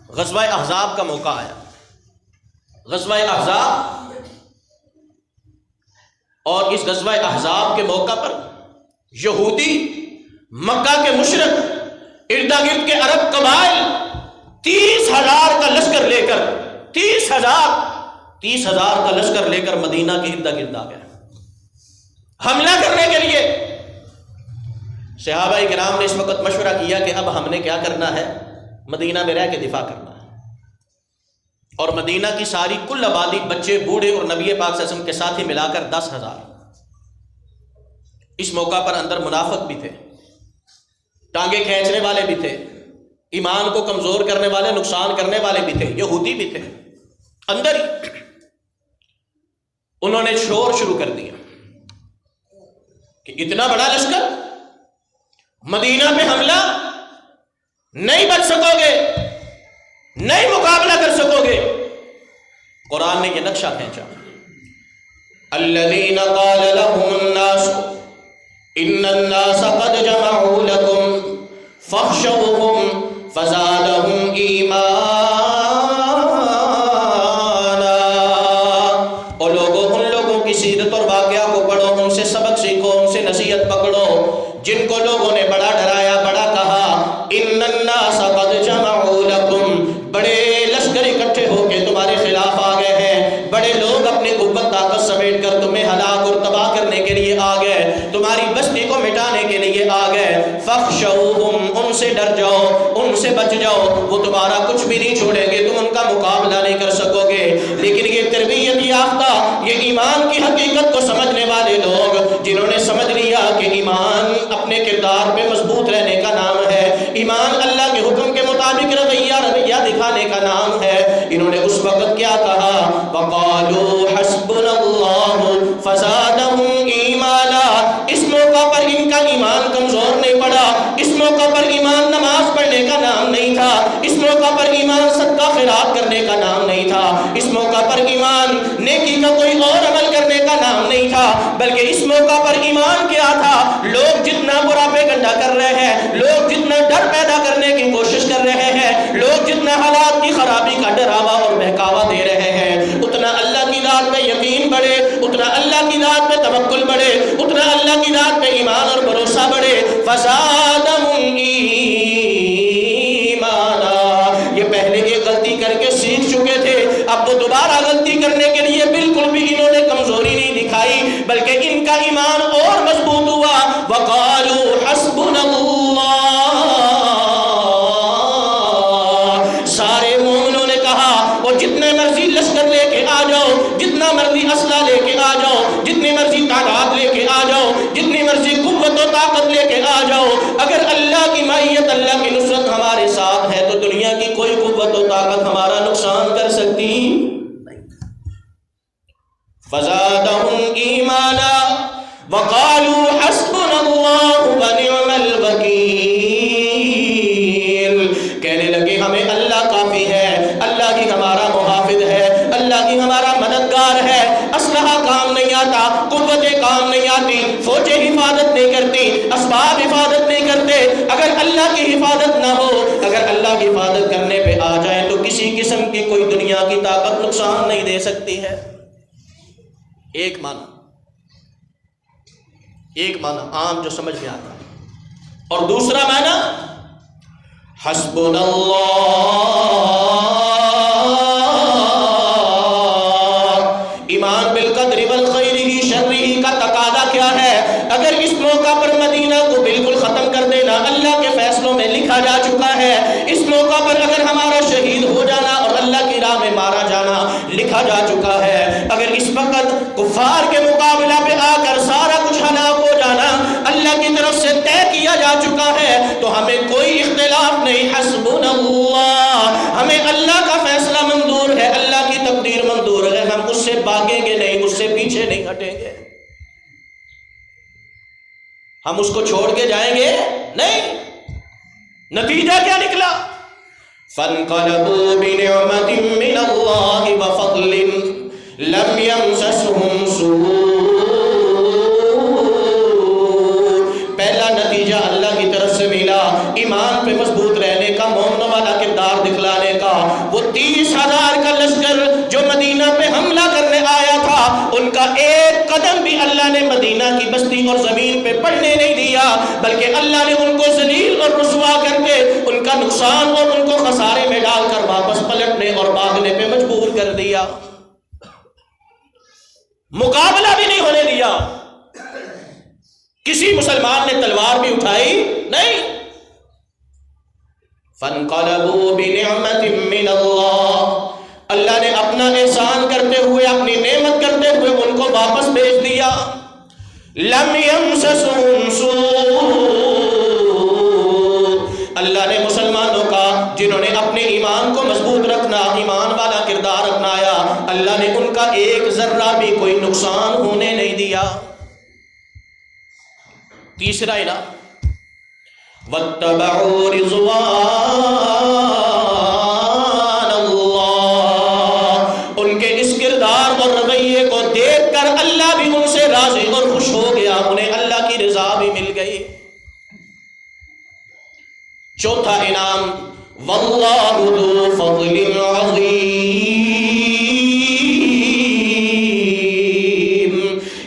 Speaker 1: غزوہ احزاب کا موقع آیا، غزوہ احزاب، اور اس غزوہ احزاب کے موقع پر یہودی، مکہ کے مشرک، ارد گرد کے عرب قبائل 30,000 کا لشکر لے کر 30,000 کا لشکر لے کر مدینہ کے ارد گرد آ گئے حملہ کرنے کے لیے۔ صحابہ کرام نے اس وقت مشورہ کیا کہ اب ہم نے کیا کرنا ہے، مدینہ میں رہ کے دفاع کرنا ہے، اور مدینہ کی ساری کل آبادی، بچے، بوڑھے اور نبی پاک صلی اللہ علیہ وسلم کے ساتھ ہی ملا کر 10,000۔ اس موقع پر اندر منافق بھی تھے، ٹانگیں کھینچنے والے بھی تھے، ایمان کو کمزور کرنے والے، نقصان کرنے والے بھی تھے، یہودی بھی تھے اندر ہی۔ انہوں نے شور شروع کر دیا کہ اتنا بڑا لشکر، مدینہ پہ حملہ، نہیں بچ سکو گے، نہیں مقابلہ کر سکو گے۔ قرآن نے یہ نقشہ کھینچا، الذین قال لهم الناس ان الناس قد جمعوا لكم فاخشوهم فزادهم ایمانا۔ اور لوگوں، ان لوگوں کی سیرت اور واقعہ کو پڑھو، ان سے سبق سیکھو، ان سے نصیحت پکڑو جن کو لوگوں نے بڑا ڈرایا، بڑا کہا۔ ان الناس قد جمعوا لكم، بڑے لشکر اکٹھے ہو کے تمہارے خلاف آ گئے ہیں، بڑے لوگ اپنی قوت طاقت سمیٹ کر تمہیں ہلاک اور تباہ کرنے کے لیے آ گئے، تمہاری بستی کو مٹانے کے لیے آ گئے۔ فاخشوہم، ان سے ڈر جاؤ، ان سے بچ جاؤ، وہ تمہارا کچھ بھی نہیں چھوڑیں گے، تم ان کا مقابلہ نہیں کر سکو گے۔ لیکن یہ تربیت یافتہ، یہ ایمان کی حقیقت کو سمجھنے والے لوگ، جنہوں نے سمجھ لیا کہ ایمان اپنے کردار پہ مضبوط رہنے کا نام ہے، ایمان اللہ کے حکم کے مطابق رویہ دکھانے کا نام ہے، انہوں نے اس وقت کیا کہا، وَقَالُوا حَسْبُنَا اللَّهُ فَزَادَهُمْ إِيمَانًا۔ اس موقع پر ان کا ایمان کمزور نہیں پڑا، اس موقع پر ایمان نماز پڑھنے کا نام نہیں تھا، اس موقع پر ایمان صدقہ خیرات کرنے کا نام نہیں تھا، اس موقع پر ایمان نیکی کا کوئی اور عمل کرنے کا نام نہیں تھا، بلکہ اس موقع پر ایمان کیا تھا، لوگ جتنا برا پیغنڈا کر رہے ہیں، لوگ جتنا ڈر پیدا کرنے کی کوشش کر رہے ہیں، لوگ جتنا حالات کی خرابی کا ڈراوا اور بہکاوا دے رہے ہیں، اتنا اللہ کی ذات پہ یقین بڑھے، اتنا اللہ کی ذات پہ توکل بڑھے، اتنا اللہ کی ذات پہ ایمان اور بھروسہ بڑھے۔ فزادہم ایمانا، یہ پہلے ایک غلطی کر کے سیکھ چکے تھے، اب وہ دوبارہ غلطی کرنے کے لیے بالکل بھی انہوں نے کمزوری نہیں دکھائی، بلکہ ان کا ایمان اور مضبوط ہوا۔ وقالوا حسبنا اللہ، سارے مومنوں نے کہا، وہ جتنے مرضی لشکر لے کے آ جاؤ، جتنا مرضی اسلحہ لے کے آ جاؤ، جتنی مرضی تعداد لے کے آ جاؤ، جتنی مرضی قوت و طاقت لے کے آ جاؤ، اگر اللہ کی معیت، اللہ کی نصرت ہمارے ساتھ ہے تو دنیا کی کوئی قوت و طاقت ہمارا نقصان کر سکتی نہیں۔ فزادہم ایمانا وقالوا حسبنا اللہ ونعم الوکیل، کہنے لگے ہمیں اللہ کافی ہے، اللہ ہی ہمارا محافظ ہے، اللہ ہی ہمارا مددگار ہے۔ اسلحہ کام نہیں آتا، قوتیں کام نہیں آتی، فوجیں حفاظت نہیں کرتی، اسباب حفاظت نہیں کرتے، اگر اللہ کی حفاظت نہ ہو، اگر اللہ کی حفاظت کرنے پہ آ جائے تو کسی قسم کی کوئی دنیا کی طاقت نقصان نہیں دے سکتی ہے۔ ایک معنی عام جو سمجھ میں آتا ہے، اور دوسرا معنی حسبنا اللہ لکھا جا چکا ہے۔ اگر اس وقت کفار کے مقابلہ پہ آ کر سارا کچھ ہلاک ہو جانا اللہ کی طرف سے طے کیا جا چکا ہے تو ہمیں کوئی اختلاف نہیں، حسبنا اللہ، ہمیں اللہ کا فیصلہ منظور ہے، اللہ کی تقدیر منظور ہے، ہم اس سے بھاگیں گے نہیں، اس سے پیچھے نہیں ہٹیں گے، ہم اس کو چھوڑ کے جائیں گے نہیں۔ نتیجہ کیا نکلا؟ فانقلبوا بنعمت من اللہ وفضل لم یمسسہم سوء، پہلا نتیجہ اللہ کی طرف سے ملا ایمان پہ مضبوط رہنے کا، مومنوں والا کردار دکھلانے کا۔ وہ 30,000 کا لشکر جو مدینہ پہ حملہ کرنے آیا تھا، ان کا ایک قدم بھی اللہ نے مدینہ کی بستی اور زمین پہ پڑنے نہیں دیا، بلکہ اللہ نے ان کو ذلیل اور رسوا کر کے ان کا نقصان اور ان کو خسارے میں ڈال کر واپس پلٹنے اور بھاگنے پہ مجبور کر دیا، مقابلہ بھی نہیں ہونے دیا۔ کسی مسلمان نے تلوار بھی اٹھائی نہیں۔ فانقلبوا بنعمت من اللہ، اللہ نے اپنا احسان کرتے ہوئے، اپنی نعمت کرتے ہوئے ان کو واپس بھیج دیا۔ لم یمسسہم سوء، اللہ نے مسلمانوں کا جنہوں نے اپنے ایمان کو مضبوط رکھنا، ایمان والا کردار اپنایا، اللہ نے ان کا ایک ذرہ بھی کوئی نقصان ہونے نہیں دیا۔ تیسرا انعام واتبعوا رضوان اللہ، ان کے اس کردار اور رویے کو دیکھ کر اللہ بھی ان سے راضی اور خوش ہو گیا، انہیں اللہ کی رضا بھی مل گئی۔ چوتھا انعام واللہ ذو فضل عظیم،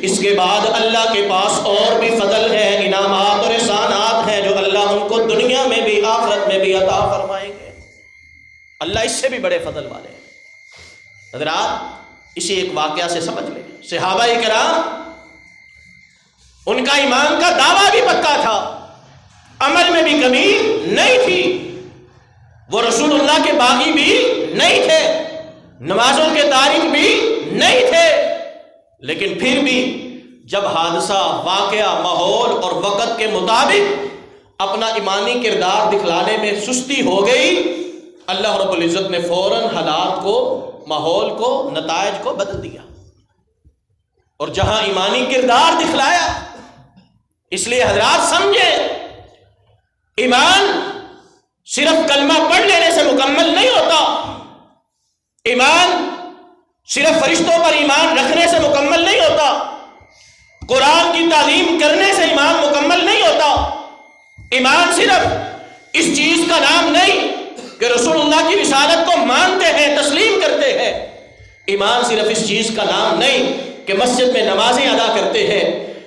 Speaker 1: اس کے بعد اللہ کے پاس اور بھی فضل ہے، انعامات اور احسانات ہیں جو اللہ ان کو دنیا میں بھی آخرت میں بھی عطا فرمائیں گے۔ اللہ اس سے بھی بڑے فضل والے ہیں۔ حضرات اسی ایک واقعہ سے سمجھ لیں، صحابہ کرام ان کا ایمان کا دعویٰ بھی پکا تھا، عمل میں بھی کمی نہیں تھی، وہ رسول اللہ کے باغی بھی نہیں تھے، نمازوں کے تارک بھی نہیں تھے، لیکن پھر بھی جب حادثہ، واقعہ، ماحول اور وقت کے مطابق اپنا ایمانی کردار دکھلانے میں سستی ہو گئی، اللہ رب العزت نے فوراً حالات کو، ماحول کو، نتائج کو بدل دیا، اور جہاں ایمانی کردار دکھلایا۔ اس لیے حضرات سمجھیں، ایمان صرف کلمہ پڑھ لینے سے مکمل نہیں ہوتا، ایمان صرف فرشتوں پر ایمان رکھنے سے مکمل نہیں ہوتا، قرآن کی تعلیم کرنے سے ایمان مکمل نہیں ہوتا، ایمان صرف اس چیز کا نام نہیں کہ رسول اللہ کی رسالت کو مانتے ہیں، تسلیم کرتے ہیں، ایمان صرف اس چیز کا نام نہیں کہ مسجد میں نمازیں ادا کرتے ہیں،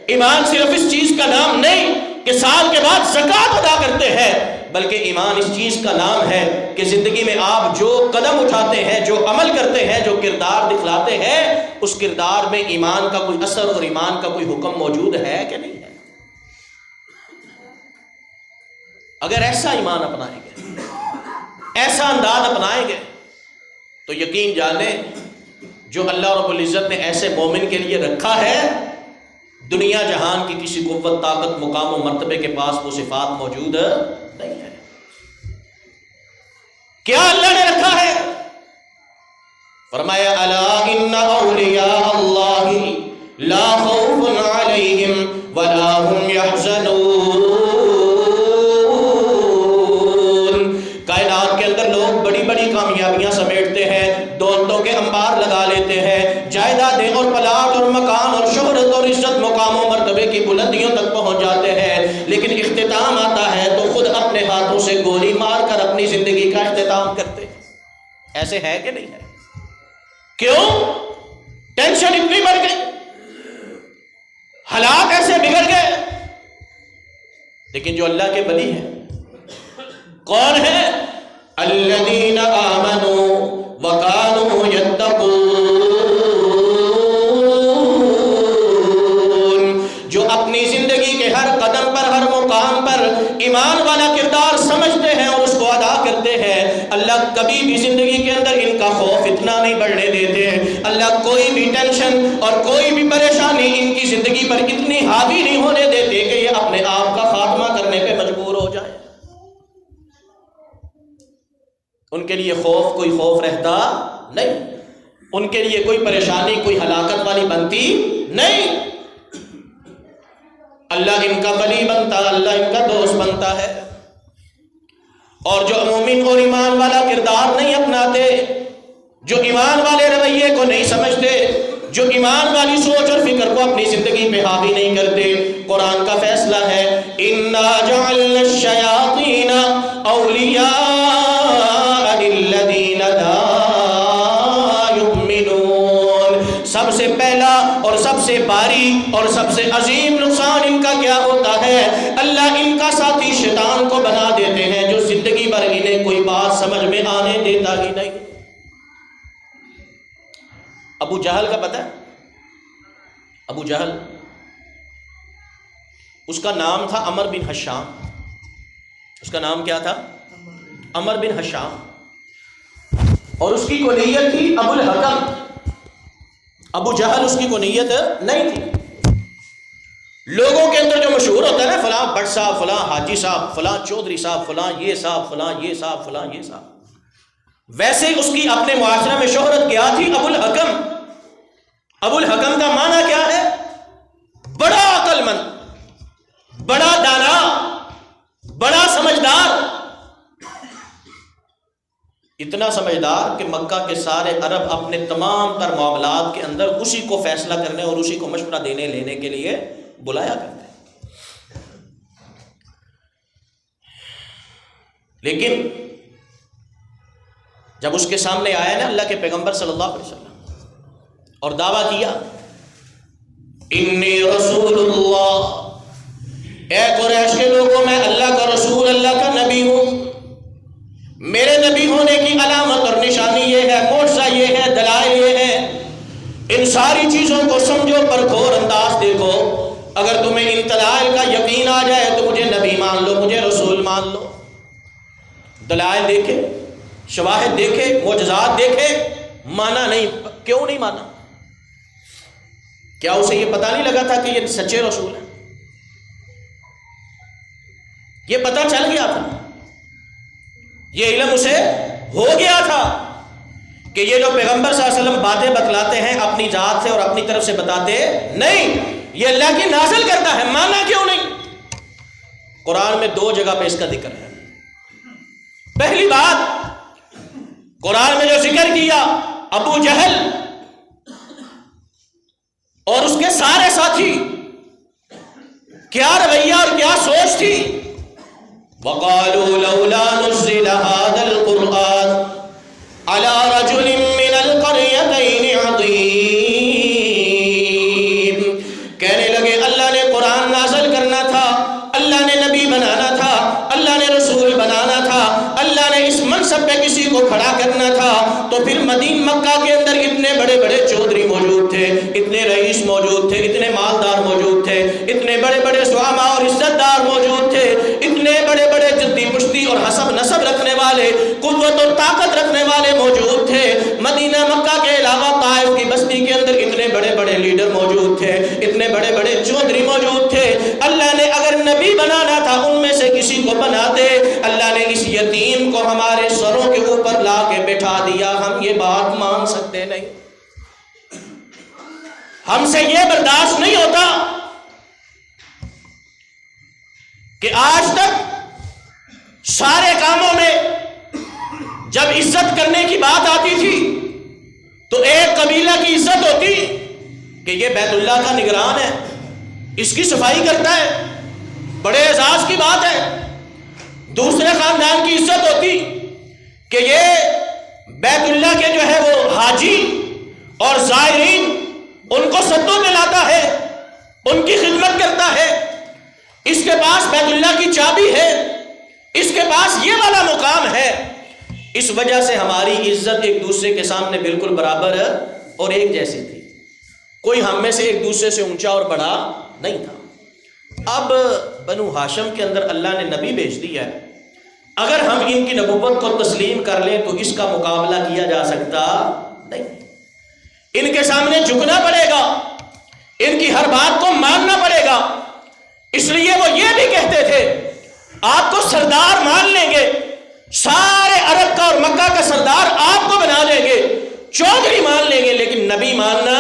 Speaker 1: ایمان صرف اس چیز کا نام نہیں کہ سال کے بعد زکوٰۃ ادا کرتے ہیں، بلکہ ایمان اس چیز کا نام ہے کہ زندگی میں آپ جو قدم اٹھاتے ہیں، جو عمل کرتے ہیں، جو کردار دکھلاتے ہیں، اس کردار میں ایمان کا کوئی اثر اور ایمان کا کوئی حکم موجود ہے کہ نہیں ہے۔ اگر ایسا ایمان اپنائیں گے، ایسا انداز اپنائیں گے، تو یقین جانیں جو اللہ رب العزت نے ایسے مومن کے لیے رکھا ہے، دنیا جہان کی کسی قوت، طاقت، مقام و مرتبے کے پاس وہ صفات موجود نہیں ہے۔ کیا اللہ نے رکھا ہے؟ فرمایا الا ان اولیاء اللہ لا خوف علیہم ولا هم يحزنون، کائنات کے اندر لوگ بڑی بڑی کامیابیاں سمیٹتے ہیں، دولتوں کے انبار لگا لیتے ہیں، جائیدادیں اور پلاٹ اور مکان اور شہرت اور عزت، مقام و مرتبے کی بلندیوں تک پہنچ جاتے ہیں، لیکن اختتام آتا ہے تو خود اپنے ہاتھوں سے گولی مار کر اپنی زندگی کا اختتام کرتے ہیں۔ ایسے ہے کہ نہیں ہے؟ کیوں؟ ٹینشن اتنی بڑھ گئی، حالات ایسے بگڑ گئے۔ لیکن جو اللہ کے ولی ہیں کون ہیں؟ الذین آمنوا وکانوا یتقون، جو اپنی زندگی کے ہر قدم پر، ہر مقام پر ایمان والا کردار سمجھتے ہیں اور اس کو ادا کرتے ہیں، اللہ کبھی بھی زندگی کے اندر ان کا خوف اتنا نہیں بڑھنے دیتے اللہ کوئی بھی ٹینشن اور کوئی بھی پریشانی ان کی زندگی پر اتنی حاوی نہیں ہونے دیتے کہ یہ اپنے آپ کا خاتمہ کرنے پہ مجبور ہو جائے. ان کے لیے خوف کوئی خوف رہتا نہیں، ان کے لیے کوئی پریشانی کوئی ہلاکت والی بنتی نہیں. اللہ ان کا ولی بنتا، اللہ ان کا دوست بنتا ہے. اور جو مومن اور ایمان والا کردار نہیں اپناتے، جو ایمان والے رویے کو نہیں سمجھتے، جو ایمان والی سوچ اور فکر کو اپنی زندگی پہ حاوی نہیں کرتے، قرآن کا فیصلہ ہے اِنَّا جَعَلْنَا الشَّيَاطِينَ أَوْلِيَاءَ لِلَّذِينَ لَا يُؤْمِنُونَ. سب سے پہلا اور سب سے باری اور سب سے عظیم نقصان ان کا کیا ہوتا ہے؟ اللہ ان کا ساتھی شیطان کو بنا دیتے ہیں جو زندگی بھر انہیں کوئی بات سمجھ میں آنے دیتا ہی نہیں. ابو جہل کا پتہ ہے؟ ابو جہل، اس کا نام تھا عمر بن حشام. اس کا نام کیا تھا؟ عمر بن حشام. اور اس کی کنیت تھی ابو الحکم. ابو جہل اس کی کنیت نہیں تھی. لوگوں کے اندر جو مشہور ہوتا ہے نا، فلاں بٹ صاحب، فلاں حاجی صاحب، فلاں چودھری صاحب، فلاں یہ صاحب، فلاں یہ صاحب، فلاں یہ صاحب، ویسے اس کی اپنے معاشرے میں شہرت کیا تھی؟ ابو الحکم. ابو الحکم کا معنی کیا ہے؟ بڑا عقل مند، بڑا دانا، بڑا سمجھدار. اتنا سمجھدار کہ مکہ کے سارے عرب اپنے تمام تر معاملات کے اندر اسی کو فیصلہ کرنے اور اسی کو مشورہ دینے لینے کے لیے بلایا کرتے. لیکن جب اس کے سامنے آیا نا اللہ کے پیغمبر صلی اللہ علیہ وسلم اور دعویٰ کیا انی رسول اللہ، اے قریش کے لوگوں میں اللہ کا رسول، اللہ کا نبی ہوں. میرے نبی ہونے کی علامت اور نشانی یہ ہے، معجزہ یہ ہے، دلائل یہ ہے. ان ساری چیزوں کو سمجھو، پرکھو، انداز دیکھو. اگر تمہیں ان دلائل کا یقین آ جائے تو مجھے نبی مان لو، مجھے رسول مان لو. دلائل دیکھے، شواہد دیکھے، معجزات دیکھے، مانا نہیں. کیوں نہیں مانا؟ کیا اسے یہ پتہ نہیں لگا تھا کہ یہ سچے رسول ہیں؟ یہ پتہ چل گیا تھا، یہ علم اسے ہو گیا تھا کہ یہ جو پیغمبر صلی اللہ علیہ وسلم باتیں بتلاتے ہیں اپنی ذات سے اور اپنی طرف سے بتاتے نہیں، یہ اللہ کی نازل کرتا ہے. مانا کیوں نہیں؟ قرآن میں 2 جگہ پہ اس کا ذکر ہے. پہلی بات، قرآن میں جو ذکر کیا ابو جہل اور اس کے سارے ساتھی، کیا رویہ اور کیا سوچ تھی؟ وَقَالُوا لَوْلَا نُزِّلَ هَذَا الْقُرْآنُ عَلَى رَجُلٍ مِّنَ الْقَرْيَتَيْنِ عَظِيمٍ. کہنے لگے اللہ نے قرآن نازل کرنا تھا، اللہ نے نبی بنانا تھا، اللہ نے رسول بنانا تھا، اللہ نے اس منصب پہ کسی کو کھڑا کرنا تھا، تو پھر مکہ کے اندر اتنے بڑے بڑے چودھری موجود تھے، اتنے رئیس موجود تھے، اتنے مالدار موجود تھے، اتنے بڑے بڑے زعماء اور عزت دار موجود تھے، اتنے بڑے بڑے جدی پشتی اور حسب نسب رکھنے والے، قوت اور طاقت رکھنے والے موجود تھے. مدینہ مکہ کے علاوہ طائف کی بستی کے اندر اتنے بڑے بڑے لیڈر موجود تھے، اتنے بڑے بڑے چودھری موجود تھے. اللہ نے اگر نبی بنانا تھا ان میں سے کسی کو بناتے. اللہ نے اس یتیم کو ہمارے سروں کے اوپر لا کے بٹھا دیا. ہم یہ بات مان سکتے نہیں، ہم سے یہ برداشت نہیں ہوتا کہ آج تک سارے کاموں میں جب عزت کرنے کی بات آتی تھی تو ایک قبیلہ کی عزت ہوتی کہ یہ بیت اللہ کا نگران ہے، اس کی صفائی کرتا ہے، بڑے اعزاز کی بات ہے. دوسرے خاندان کی عزت ہوتی کہ یہ بیت اللہ کے جو ہے وہ حاجی اور زائرین ان کو سدوں میں لاتا ہے، ان کی خدمت کرتا ہے، اس کے پاس بیت اللہ کی چابی ہے، اس کے پاس یہ والا مقام ہے. اس وجہ سے ہماری عزت ایک دوسرے کے سامنے بالکل برابر اور ایک جیسی تھی. کوئی ہم میں سے ایک دوسرے سے اونچا اور بڑا نہیں تھا. اب بنو ہاشم کے اندر اللہ نے نبی بھیج دیا ہے. اگر ہم ان کی نبوت کو تسلیم کر لیں تو اس کا مقابلہ کیا جا سکتا نہیں. ان سامنے جھکنا پڑے گا، ان کی ہر بات کو ماننا پڑے گا۔ اس لیے وہ یہ بھی کہتے تھے آپ کو سردار مان لیں گے، سارے عرب کا اور مکہ کا سردار آپ کو بنا لیں گے، چودھری مان لیں گے، لیکن نبی ماننا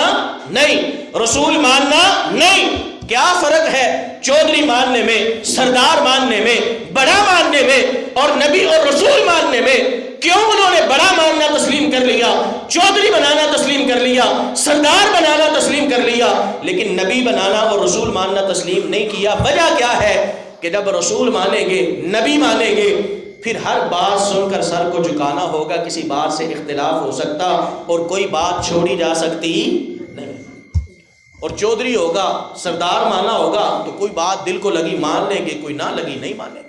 Speaker 1: نہیں، رسول ماننا نہیں۔ کیا فرق ہے چودھری ماننے میں، سردار ماننے میں، بڑا ماننے میں اور نبی اور رسول ماننے میں؟ کیوں انہوں نے بڑا ماننا تسلیم کر لیا، چودھری بنانا تسلیم کر لیا، سردار بنانا تسلیم کر لیا، لیکن نبی بنانا اور رسول ماننا تسلیم نہیں کیا؟ وجہ کیا ہے کہ جب رسول مانیں گے، نبی مانیں گے، پھر ہر بات سن کر سر کو جھکانا ہوگا، کسی بات سے اختلاف ہو سکتا اور کوئی بات چھوڑی جا سکتی نہیں۔ اور چودھری ہوگا، سردار مانا ہوگا تو کوئی بات دل کو لگی مان لیں گے، کوئی نہ لگی نہیں مانیں گے۔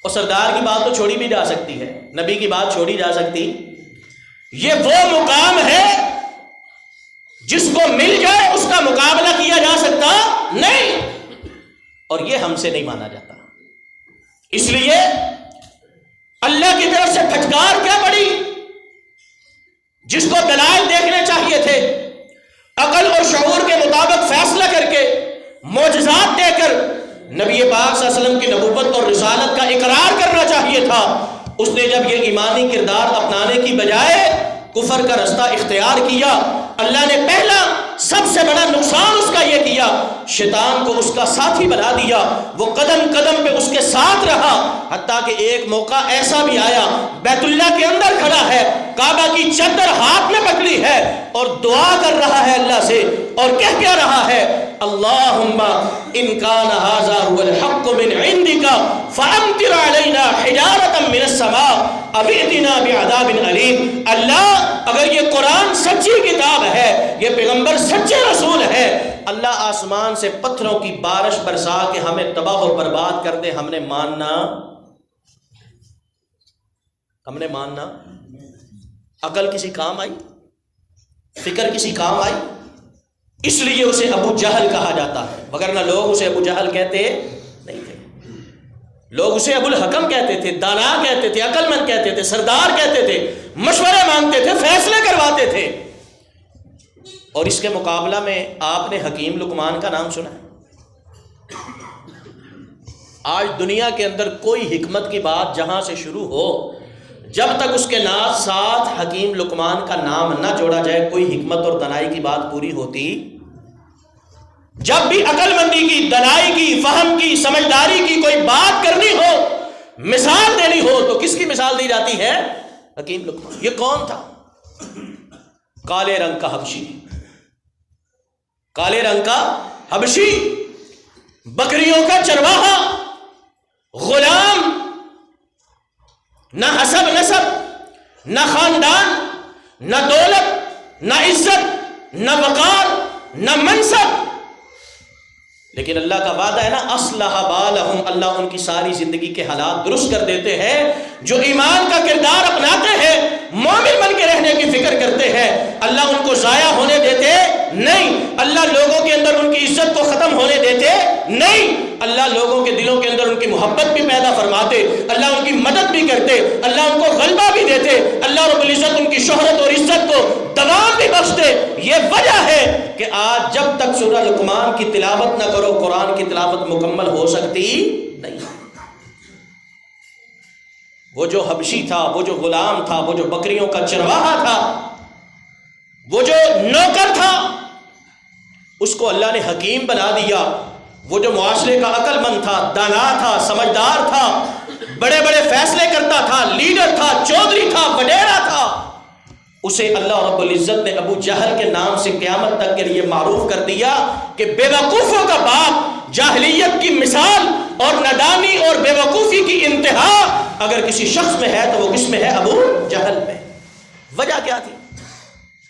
Speaker 1: اور سردار کی بات تو چھوڑی بھی جا سکتی ہے، نبی کی بات چھوڑی جا سکتی؟ یہ وہ مقام ہے جس کو مل جائے اس کا مقابلہ کیا جا سکتا نہیں، اور یہ ہم سے نہیں مانا جاتا۔ اس لیے اللہ کی طرف سے پھٹکار کیا پڑی؟ جس کو دلائل دیکھنے چاہیے تھے، عقل اور شعور کے مطابق فیصلہ کر کے، معجزات دے کر نبی پاک صلی اللہ علیہ وسلم کی نبوت اور رسالت کا اقرار کرنا چاہیے تھا، اس نے جب یہ ایمانی کردار اپنانے کی بجائے کفر کا رستہ اختیار کیا، اللہ نے پہلا سب سے بڑا نقصان اس کا یہ کیا، شیطان کو اس کا ساتھی بنا دیا، وہ قدم قدم پہ اس کے ساتھ رہا، حتیٰ کہ ایک موقع ایسا بھی آیا بیت اللہ کے اندر کھڑا ہے، کعبہ کی چادر ہاتھ میں پکڑی ہے اور دعا کر رہا ہے اللہ سے، اور کہہ رہا ہے اللہم ان کان ھذا ھو الحق من عندک فامطر علینا حجارۃ من السماء او ائتنا بعذاب علیم۔ اللہ اگر یہ قرآن سچی کتاب ہے، یہ پیغمبر سچے رسول ہے، اللہ آسمان سے پتھروں کی بارش برسا کے ہمیں تباہ و برباد کر دے، ہم نے ماننا عقل کسی کام آئی؟ فکر کسی کام آئی؟ اس لیے اسے ابو جہل کہا جاتا ہے، وگرنہ لوگ اسے ابو جہل کہتے نہیں تھے، لوگ اسے ابو الحکم کہتے تھے، دانا کہتے تھے، عقل مند کہتے تھے، سردار کہتے تھے، مشورے مانگتے تھے، فیصلے کرواتے تھے۔ اور اس کے مقابلہ میں آپ نے حکیم لقمان کا نام سنا ہے؟ آج دنیا کے اندر کوئی حکمت کی بات جہاں سے شروع ہو، جب تک اس کے ساتھ حکیم لقمان کا نام نہ جوڑا جائے، کوئی حکمت اور دانائی کی بات پوری ہوتی؟ جب بھی عقل مندی کی، دانائی کی، فہم کی، سمجھداری کی کوئی بات کرنی ہو، مثال دینی ہو، تو کس کی مثال دی جاتی ہے؟ حکیم لقمان۔ یہ کون تھا؟ کالے رنگ کا حبشی، کالے رنگ کا حبشی، بکریوں کا چرواہا، غلام، نہ حسب نسب، نہ خاندان، نہ دولت، نہ عزت، نہ وقار، نہ منصب، لیکن اللہ کا وعدہ ہے نا اصلح بالہم، اللہ ان کی ساری زندگی کے حالات درست کر دیتے ہیں۔ جو ایمان کا کردار اپناتے ہیں، مومن بن کے رہنے کی فکر کرتے ہیں، اللہ ان کو ضائع ہونے دیتے نہیں، اللہ لوگوں کے اندر ان کی عزت کو ختم ہونے دیتے نہیں، اللہ لوگوں کے دلوں کے اندر ان کی محبت بھی پیدا فرماتے، اللہ ان کی مدد بھی کرتے، اللہ ان کو غلبہ بھی دیتے، اللہ رب العزت ان کی شہرت اور عزت کو دوام بھی بخشتے۔ یہ وجہ ہے کہ آج جب تک سورہ لقمان کی تلاوت نہ کرو، قرآن کی تلاوت مکمل ہو سکتی نہیں۔ وہ جو حبشی تھا، وہ جو غلام تھا، وہ جو بکریوں کا چرواہا تھا، وہ جو نوکر تھا، اس کو اللہ نے حکیم بنا دیا۔ وہ جو معاشرے کا عقل مند تھا، دانا تھا، سمجھدار تھا، بڑے بڑے فیصلے کرتا تھا، لیڈر تھا، چودھری تھا، وڈیرا تھا، اسے اللہ رب العزت نے ابو جہل کے نام سے قیامت تک کے لیے معروف کر دیا کہ بے وقوفوں کا باپ، جاہلیت کی مثال اور نادانی اور بے وقوفی کی انتہا اگر کسی شخص میں ہے تو وہ کس میں ہے؟ ابو جہل میں۔ وجہ کیا تھی؟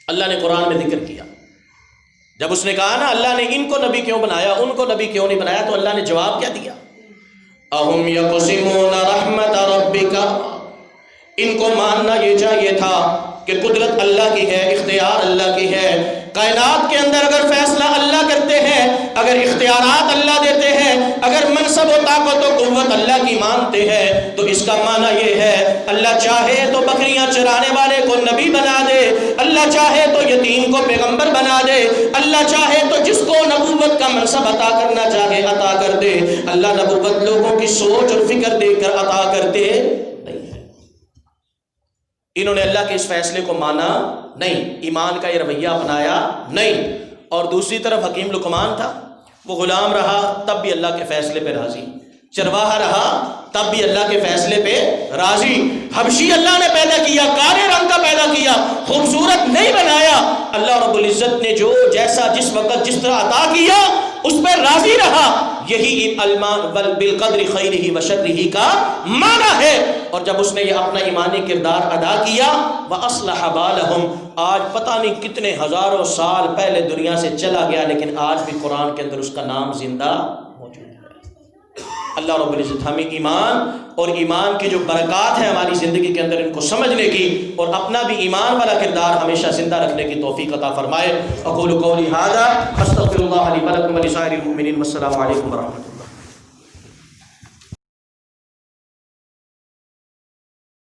Speaker 1: اللہ نے قرآن میں ذکر کیا، جب اس نے کہا نا اللہ نے ان کو نبی کیوں بنایا، ان کو نبی کیوں نہیں بنایا، تو اللہ نے جواب کیا دیا؟ اَهُمْ يَقْسِمُونَ رَحْمَةَ رَبِّكَ، ان کو ماننا یہ چاہیے تھا کہ قدرت اللہ کی ہے، اختیار اللہ کی ہے، کائنات کے اندر اگر فیصلہ اللہ کرتے ہیں، اگر اختیارات اللہ دیتے ہیں، اگر منصب و طاقت و قوت اللہ کی مانتے ہیں تو اس کا معنی یہ ہے اللہ چاہے تو بکریاں چرانے والے کو نبی بنا دے، اللہ چاہے تو یتیم کو پیغمبر بنا دے، اللہ چاہے تو جس کو نبوت کا منصب عطا کرنا چاہے عطا کر دے۔ اللہ نبوت لوگوں کی سوچ اور فکر دے کر عطا کرتے نہیں ہے۔ انہوں نے اللہ کے اس فیصلے کو مانا نہیں، ایمان کا یہ رویہ اپنایا نہیں۔ اور دوسری طرف حکیم لقمان تھا، وہ غلام رہا تب بھی اللہ کے فیصلے پہ راضی، چرواہا رہا تب بھی اللہ کے فیصلے پہ راضی۔ حبشی اللہ نے پیدا کیا، کالے رنگ کا پیدا کیا، خوبصورت نہیں بنایا، اللہ رب العزت نے جو جیسا جس وقت جس طرح عطا کیا اس پہ راضی رہا۔ یہی بالقدر خیرہ و شرہ کا معنی ہے۔ اور جب اس نے یہ اپنا ایمانی کردار ادا کیا وَأَصْلَحَ بَالَهُمْ، آج پتہ نہیں کتنے ہزاروں سال پہلے دنیا سے چلا گیا لیکن آج بھی قرآن کے اندر اس کا نام زندہ موجود ہے۔ اللہ رب العزت ہمیں ایمان اور ایمان کی جو برکات ہیں ہماری زندگی کے اندر ان کو سمجھنے کی اور اپنا بھی ایمان والا کردار ہمیشہ زندہ رکھنے کی توفیق عطا فرمائے۔ اقول قولی ھذا استغفر اللہ لی ولکم ولسائر المؤمنین، والسلام علیکم ورحمۃ اللہ۔